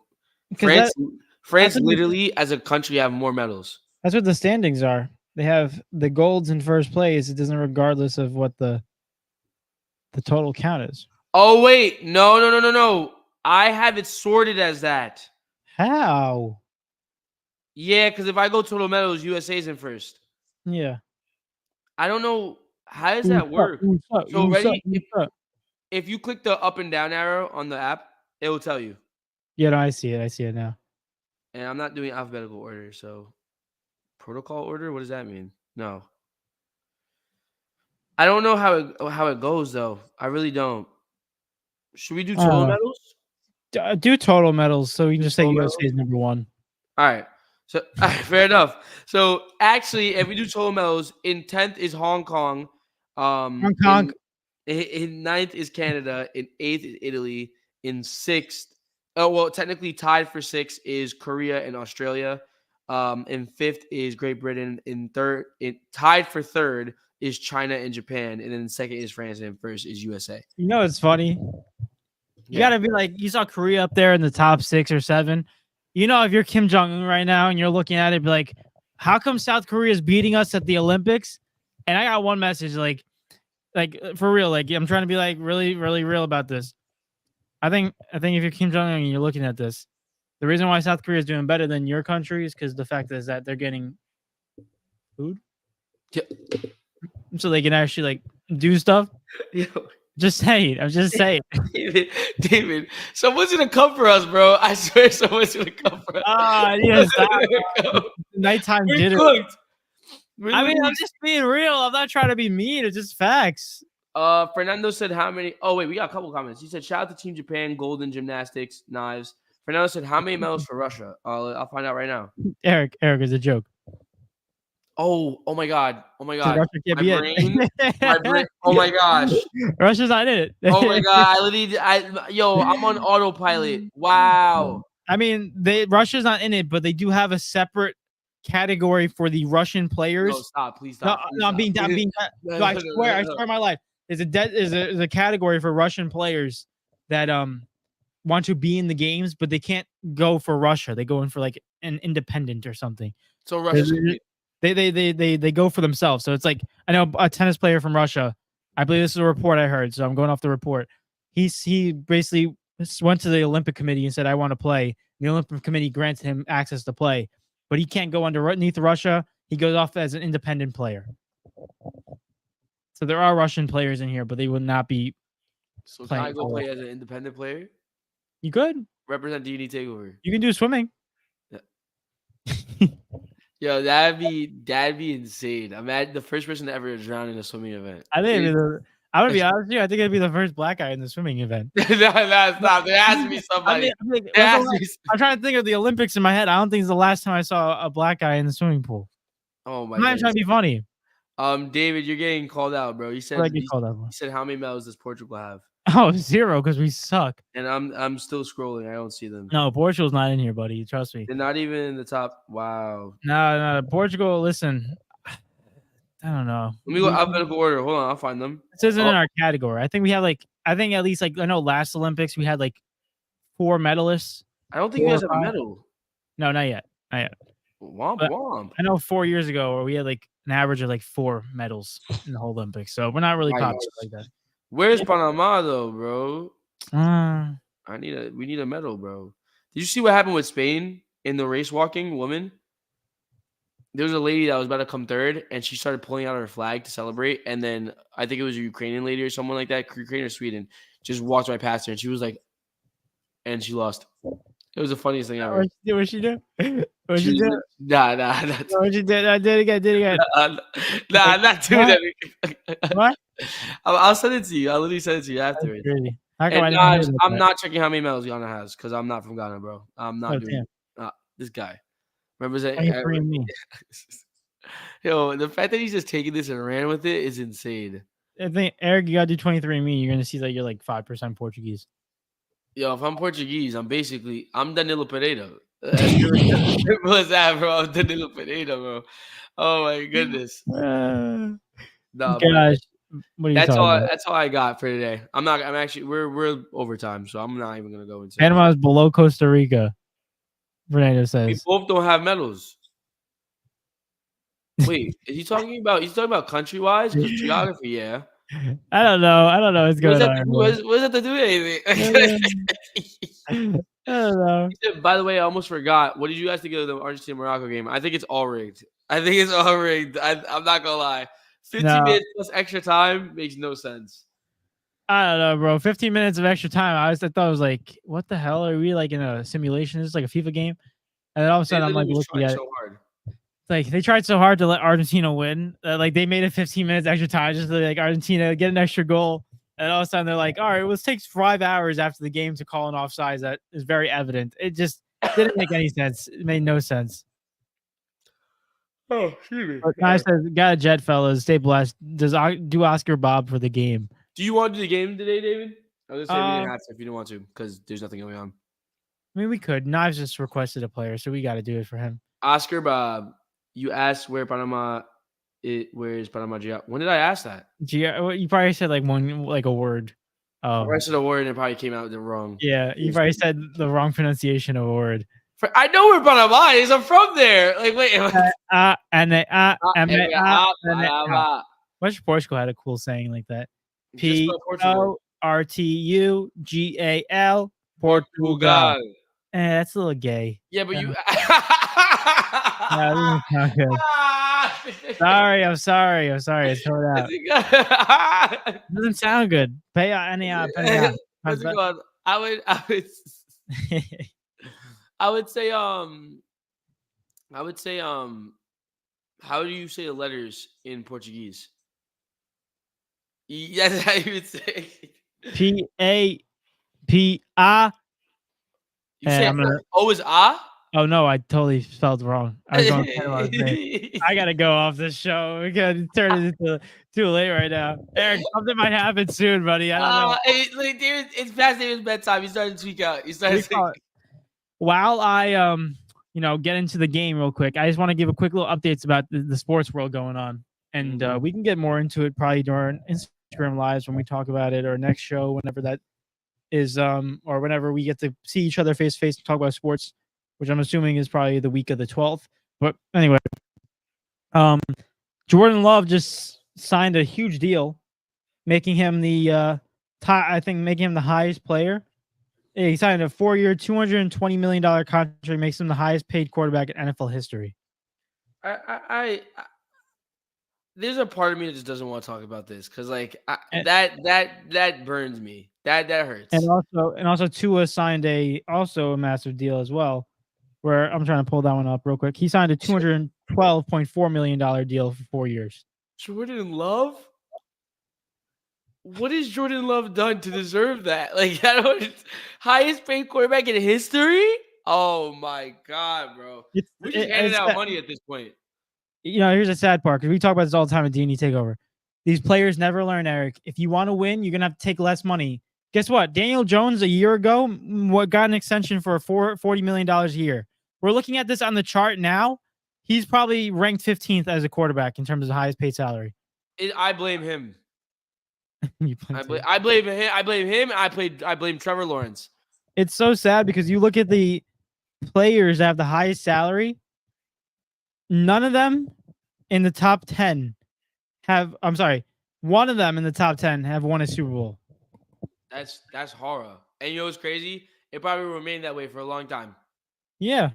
France literally as a country have more medals. That's what the standings are. They have the golds in first place. It doesn't regardless of what the total count is. Oh wait, no. I have it sorted as that. How? Yeah, because if I go total medals, USA's in first. Yeah. I don't know. How does that work? So ready? If you click the up and down arrow on the app, it will tell you. Yeah, no, I see it now. And I'm not doing alphabetical order, so protocol order. What does that mean? No. I don't know how it goes though. I really don't. Should we do total medals? Do total medals, so you can just say total USA is number 1. All right. So fair enough. So actually, if we do total medals, in 10th is Hong Kong. Hong Kong. In 9th is Canada. In 8th is Italy. In 6th, oh well, technically tied for 6th is Korea and Australia. In 5th is Great Britain. In third, tied for 3rd is China and Japan, and then 2nd is France, and 1st is USA. You know, it's funny. You gotta be like, you saw Korea up there in the top 6 or 7. You know, if you're Kim Jong-un right now and you're looking at it, be like, how come South Korea is beating us at the Olympics? And I got one message, like for real, like I'm trying to be like really, really real about this. I think if you're Kim Jong-un and you're looking at this, the reason why South Korea is doing better than your country is because the fact is that they're getting food. Yeah. So they can actually like do stuff. Yeah. Just saying. I'm just saying. David, someone's gonna come for us, bro. I swear someone's gonna come for us. Yes. Nighttime dinner. Cooked. I mean, I'm just being real. I'm not trying to be mean. It's just facts. Fernando said how many? Oh wait, we got a couple comments. He said shout out to Team Japan, gold in gymnastics, knives. Fernando said how many medals for Russia? I'll find out right now. Eric is a joke. Oh my god. Russia can't my be brain, my brain. Oh my gosh. Russia's not in it. Oh my god. I'm on autopilot. Wow. I mean, Russia's not in it, but they do have a separate category for the Russian players. No, stop, please stop. No, I'm being. I swear my life. There's a category for Russian players that want to be in the games, but they can't go for Russia. They go in for like an independent or something. So Russia, they go for themselves. So it's like, I know a tennis player from Russia. I believe this is a report I heard, so I'm going off the report. He basically went to the Olympic Committee and said, I want to play. The Olympic Committee granted him access to play, but he can't go underneath Russia. He goes off as an independent player. So there are Russian players in here, but they would not be. So can I go play as an independent player? You could represent D&E Takeover. You can do swimming. Yeah. Yo, that'd be insane. I'm the first person to ever drown in a swimming event. I think I'm gonna be honest with you. I think it'd be the first black guy in the swimming event. No, stop. There has to be somebody. I'm trying to think of the Olympics in my head. I don't think it's the last time I saw a black guy in the swimming pool. Oh my! I'm not trying to be funny. David, you're getting called out, bro. You said he said how many medals does Portugal have? Oh, 0, because we suck. And I'm still scrolling. I don't see them. No, Portugal's not in here, buddy. Trust me. They're not even in the top. Wow. No, Portugal. Listen, I don't know. Let me go alphabetical order. Hold on, I'll find them. This isn't in our category. I think we have at least I know last Olympics we had 4 medalists. I don't think you guys have a medal. No, not yet. Womp womp. I know 4 years ago where we had an average of 4 medals in the whole Olympics. So we're not really popular like that. Where's Panama though, bro? We need a medal, bro. Did you see what happened with Spain in the race walking woman? There was a lady that was about to come third, and she started pulling out her flag to celebrate. And then I think it was a Ukrainian lady or someone like that, Ukraine or Sweden, just walked right past her, and she was like, and she lost. It was the funniest thing ever. What she do? What she do? Nah. What she did? I did it again. Nah, not doing that. What? I'll send it to you. I'll literally send it to you afterwards. I'm not checking how many medals Ghana has because I'm not from Ghana, bro. I'm not doing this guy. Represent me. Yo, the fact that he's just taking this and ran with it is insane. I think Eric, you gotta do 23andMe. You're gonna see that you're 5% Portuguese. Yo, if I'm Portuguese, I'm Danilo Pereira. Simple as that, bro. I'm Danilo Pereira, bro. Oh my goodness. No, gosh. That's all I got for today. We're overtime, so I'm not even gonna go into Panama is below Costa Rica. Fernando says we both don't have medals. Wait, is he talking about country wise? Because geography, yeah. I don't know what's going on. What does that to do with anything? I don't know. By the way, I almost forgot. What did you guys think of the Argentina-Morocco game? I think it's all rigged. I'm not gonna lie. 15 minutes plus extra time makes no sense. I don't know, bro. 15 minutes of extra time. I thought it was what the hell? Are we in a simulation? This is like a FIFA game. And then all of a sudden I'm looking at it. So hard. They tried so hard to let Argentina win. They made it 15 minutes extra time just to Argentina get an extra goal. And all of a sudden they're like, all right, well, it takes 5 hours after the game to call an offsides that is very evident. It just didn't make any sense. It made no sense. Oh, excuse me. But Knife says, got a jet, fellas. Stay blessed. Do Oscar Bob for the game. Do you want to do the game today, David? I was gonna say we didn't have to if you didn't want to, because there's nothing going on. I mean, we could. Knives just requested a player, so we got to do it for him. Oscar Bob, you asked where Panama where is Panama Gia? When did I ask that? You probably said like a word. I said a word and it probably came out wrong. Yeah, you probably said the wrong pronunciation of a word. I know where Panama is. I'm from there. Like, wait. West Portugal had a cool saying like that. Portugal. Portugal. That's a little gay. Yeah, but you. No, not good. I'm sorry. It's thrown out. It doesn't sound good. Pay any What's it called? I would say how do you say the letters in Portuguese? That's how you would say. P-A-P-A. You say O is A? Oh no, I totally spelled wrong. I was going I gotta go off this show. We gotta turn it into too late right now. Eric, something might happen soon, buddy. I don't know. It's past David's bedtime. He's starting to tweak out. While I get into the game real quick, I just want to give a quick little updates about the sports world going on. And we can get more into it probably during Instagram lives when we talk about it, or next show, whenever that is, or whenever we get to see each other face to face and talk about sports, which I'm assuming is probably the week of the 12th. But anyway, Jordan Love just signed a huge deal, making him the highest player. He signed a 4-year, $220 million contract, makes him the highest paid quarterback in NFL history. There's a part of me that just doesn't want to talk about this because, that burns me. That hurts. And also Tua signed a massive deal as well, where I'm trying to pull that one up real quick. He signed a $212.4 million deal for 4 years. Jordan Love? What has Jordan Love done to deserve that? Highest paid quarterback in history? Oh my God, bro. We're just handing out money at this point. Here's a sad part, because we talk about this all the time at D&E Takeover. These players never learn, Eric. If you want to win, you're going to have to take less money. Guess what? Daniel Jones a year ago got an extension for $40 million a year. We're looking at this on the chart now. He's probably ranked 15th as a quarterback in terms of highest paid salary. I blame him. I blame him. I blame Trevor Lawrence. It's so sad because you look at the players that have the highest salary. None of them in the top 10 one of them in the top 10 have won a Super Bowl. That's horror. And what's crazy? It probably will remain that way for a long time. Yeah.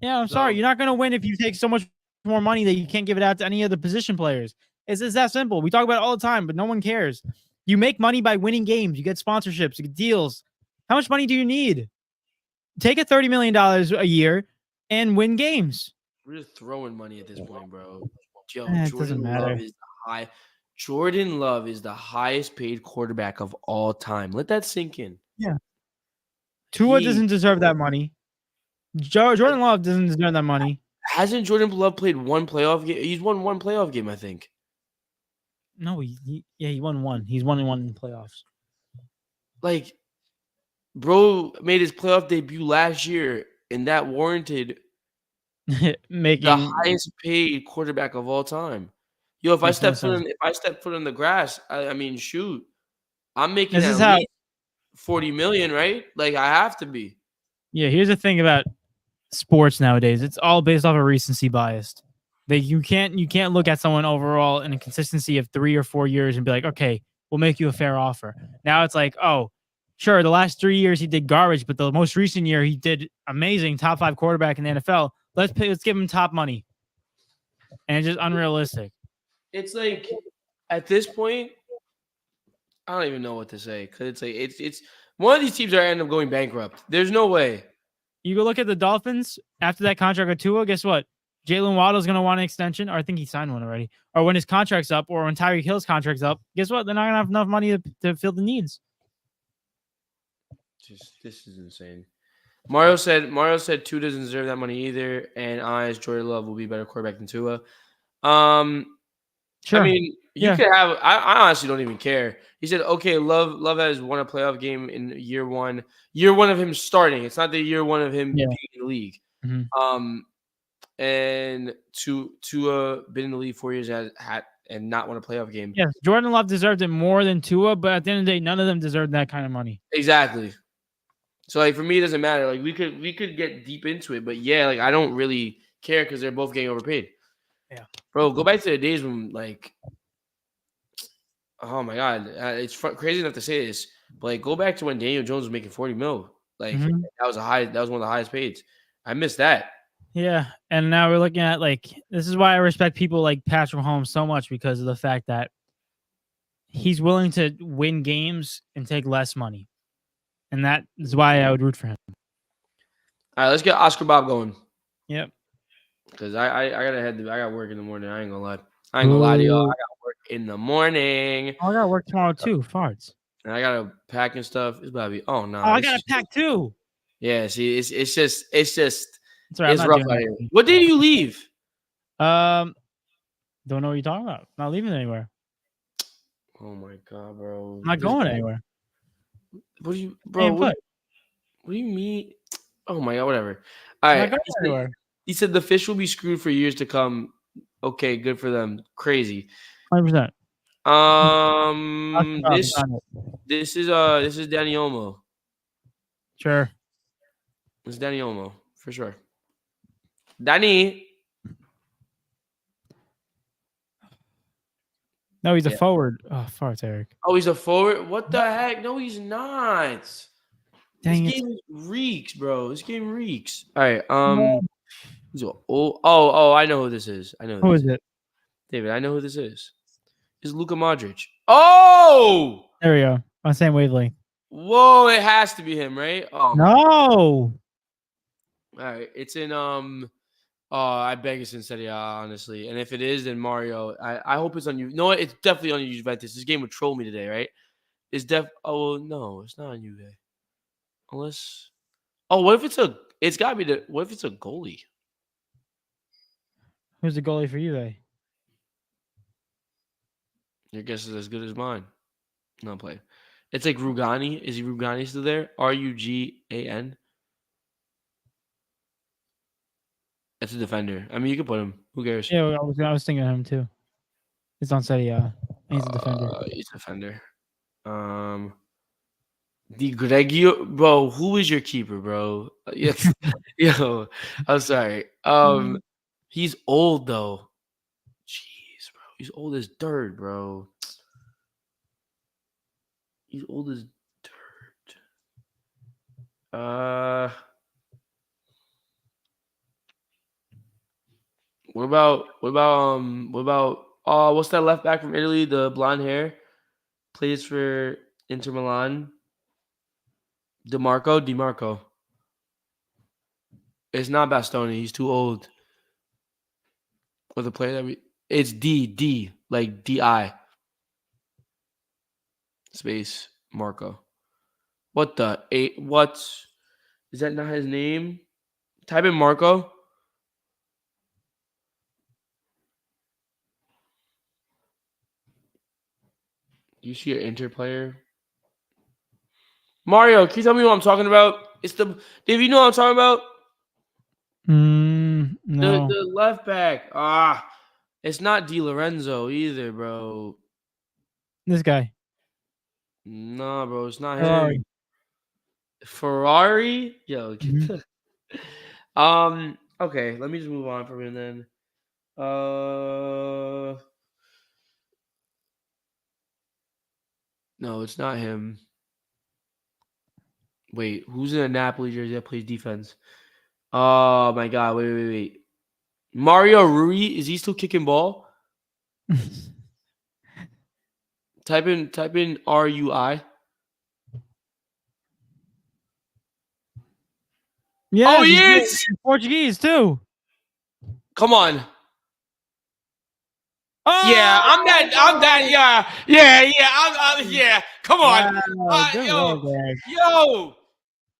I'm sorry. You're not going to win if you take so much more money that you can't give it out to any of the position players. It's just that simple. We talk about it all the time, but no one cares. You make money by winning games. You get sponsorships, you get deals. How much money do you need? Take a $30 million a year and win games. We're just throwing money at this point, bro. Jordan Love is the highest paid quarterback of all time. Let that sink in. Yeah. Tua doesn't deserve that money. Jordan Love doesn't deserve that money. Hasn't Jordan Love played one playoff game? He's won one playoff game, I think. No, he won one. He's won one in the playoffs. Bro made his playoff debut last year, and that warranted making the highest paid quarterback of all time. If I step foot in the grass, I mean, shoot, I'm making at least $40 million, right? I have to be. Yeah, here's the thing about sports nowadays. It's all based off of recency bias. You can't look at someone overall in a consistency of 3 or 4 years and be like, okay, we'll make you a fair offer. Now it's like, oh, sure, the last 3 years he did garbage, but the most recent year he did amazing, top 5 quarterback in the NFL. Let's give him top money. And it's just unrealistic. It's at this point, I don't even know what to say, because it's one of these teams are end up going bankrupt. There's no way. You go look at the Dolphins after that contract with Tua. Guess what? Jalen Waddle's going to want an extension, or I think he signed one already, or when his contract's up, or when Tyreek Hill's contract's up, guess what? They're not going to have enough money to fill the needs. This is insane. Mario said Tua doesn't deserve that money either, and Jordan Love will be a better quarterback than Tua. Sure. I mean, you could have. I honestly don't even care. He said, "Okay, Love has won a playoff game in year one. Year one of him starting. It's not the year one of him being in the league. Mm-hmm. And Tua been in the league 4 years and not won a playoff game. Yes, Jordan Love deserved it more than Tua, but at the end of the day, none of them deserved that kind of money. Exactly. So like for me, it doesn't matter. Like we could get deep into it, but yeah, like I don't really care because they're both getting overpaid. Yeah, bro, go back to the days when like, oh my god, it's crazy enough to say this, but like go back to when Daniel Jones was making 40 mil. Like that was one of the highest paid. I missed that. Yeah, and now we're looking at like this is why I respect people like Patrick Mahomes so much because of the fact that he's willing to win games and take less money, and that is why I would root for him. All right, let's get Oscar Bob going. Yep. Because I got work in the morning. I ain't gonna lie. I to y'all. I got work in the morning. Oh, I got work tomorrow too. Farts. And I gotta pack and stuff. It's about to be. Oh no. Oh, I gotta pack too. Yeah. See, it's just. Right, it's rough out here. What day do you leave? Don't know what you're talking about. Not leaving anywhere. Oh my god, bro. I'm not going anywhere. What do you, bro? What do you mean? Oh my god, whatever. All right. He said the fish will be screwed for years to come. Okay, good for them. Crazy. 100%. This is Danny Olmo. Sure. It's Danny Olmo for sure. Danny. No, he's a forward. Oh, farts, Eric. Oh, he's a forward? What the heck? No, he's not. Dang this game reeks, bro. This game reeks. All right. I know who this is. Who is it? David, I know who this is. It's Luka Modric. Oh! There we go. On the same wavelength. Whoa, it has to be him, right? Oh, no. All right. It's in I beg it's in Serie A, honestly. And if it is, then Mario. I hope it's on you. No, it's definitely on Juventus. This game would troll me today, right? It's no, it's not on Juve. Unless what if it's a goalie? Who's the goalie for Juve? Your guess is as good as mine. No play. It's like Rugani. Is Rugani still there? Rugan. That's a defender. I mean, you can put him. Who cares? Yeah, I was thinking of him too. It's on Serie A. He's a defender. He's a defender. Di Greggio, bro. Who is your keeper, bro? Yes. Yo, I'm sorry. He's old though. Jeez, bro. He's old as dirt, bro. He's old as dirt. What about what's that left back from Italy? The blonde hair plays for Inter Milan. DiMarco. It's not Bastoni. He's too old. Or the player that it's D like DI space Marco. What is that not his name? Type in Marco. You see an Inter player? Mario, can you tell me what I'm talking about? Dave, you know what I'm talking about? No. The left back. It's not Di Lorenzo either, bro. This guy. No, bro, it's not him. Ferrari? Yo, okay, let me just move on from him then. No, it's not him. Wait, who's in a Napoli jersey that plays defense? Oh my god, wait. Mario Rui, is he still kicking ball? Type in RUI. Yeah, he is. Portuguese too. Come on. Oh, yeah, I'm that. Yeah. Come on. Wow, good work, Eric.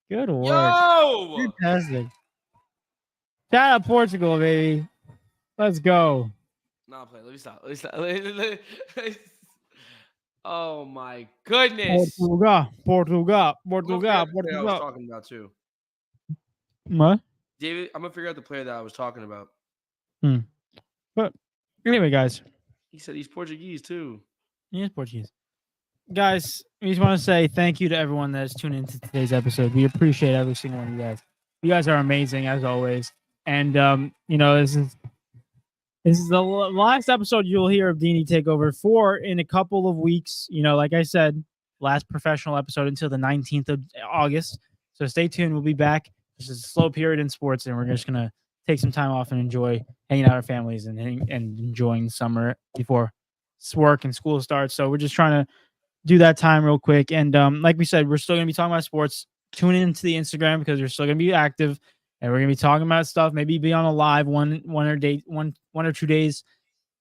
Good work. Yo. Fantastic. Shout out Portugal, baby. Let's go. No, play. Let me stop. Oh my goodness. Portugal. I'm gonna figure out the player I was Portugal. talking about too. What? David, I'm gonna figure out the player that I was talking about. But anyway, guys. He said he's Portuguese too. He is Portuguese. Guys, we just want to say thank you to everyone that is tuned into today's episode. We appreciate every single one of you guys. You guys are amazing as always. And this is the last episode you'll hear of D&E Takeover for in a couple of weeks. Like I said, last professional episode until the 19th of August. So stay tuned. We'll be back. This is a slow period in sports, and we're just going to take some time off and enjoy hanging out with our families and enjoying summer before work and school starts. So we're just trying to do that time real quick. And like we said, we're still going to be talking about sports. Tune into the Instagram because we're still going to be active. And we're gonna be talking about stuff. Maybe be on a live one or 2 days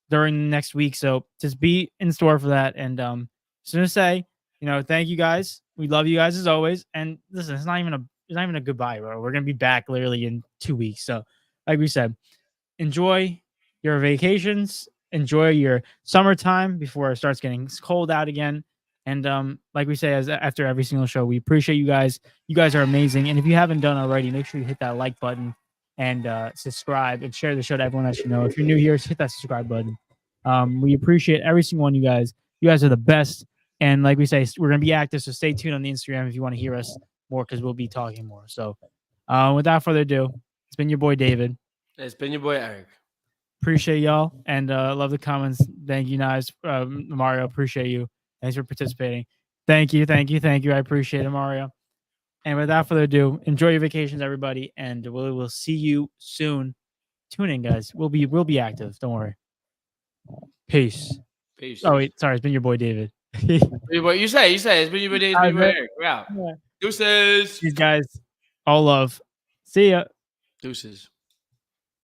during the next week. So just be in store for that. And just gonna say, thank you guys. We love you guys as always. And listen, it's not even a goodbye, bro. We're gonna be back literally in 2 weeks. So, like we said, enjoy your vacations, enjoy your summertime before it starts getting cold out again. And like we say, as after every single show, we appreciate you guys. You guys are amazing. And if you haven't done already, make sure you hit that like button and subscribe and share the show to everyone that you know. If you're new here, just hit that subscribe button. We appreciate every single one of you guys. You guys are the best. And like we say, we're going to be active. So stay tuned on the Instagram if you want to hear us more because we'll be talking more. So without further ado, it's been your boy, David. It's been your boy, Eric. Appreciate y'all. And love the comments. Thank you, guys. Mario, appreciate you. Thanks for participating. Thank you. I appreciate it, Mario. And without further ado, enjoy your vacations, everybody, and we'll see you soon. Tune in, guys. We'll be active. Don't worry. Peace. Oh wait, sorry. It's been your boy David. What you say? It's been your boy David. It's been your boy Eric. We're out. Deuces. These guys, all love. See ya. Deuces.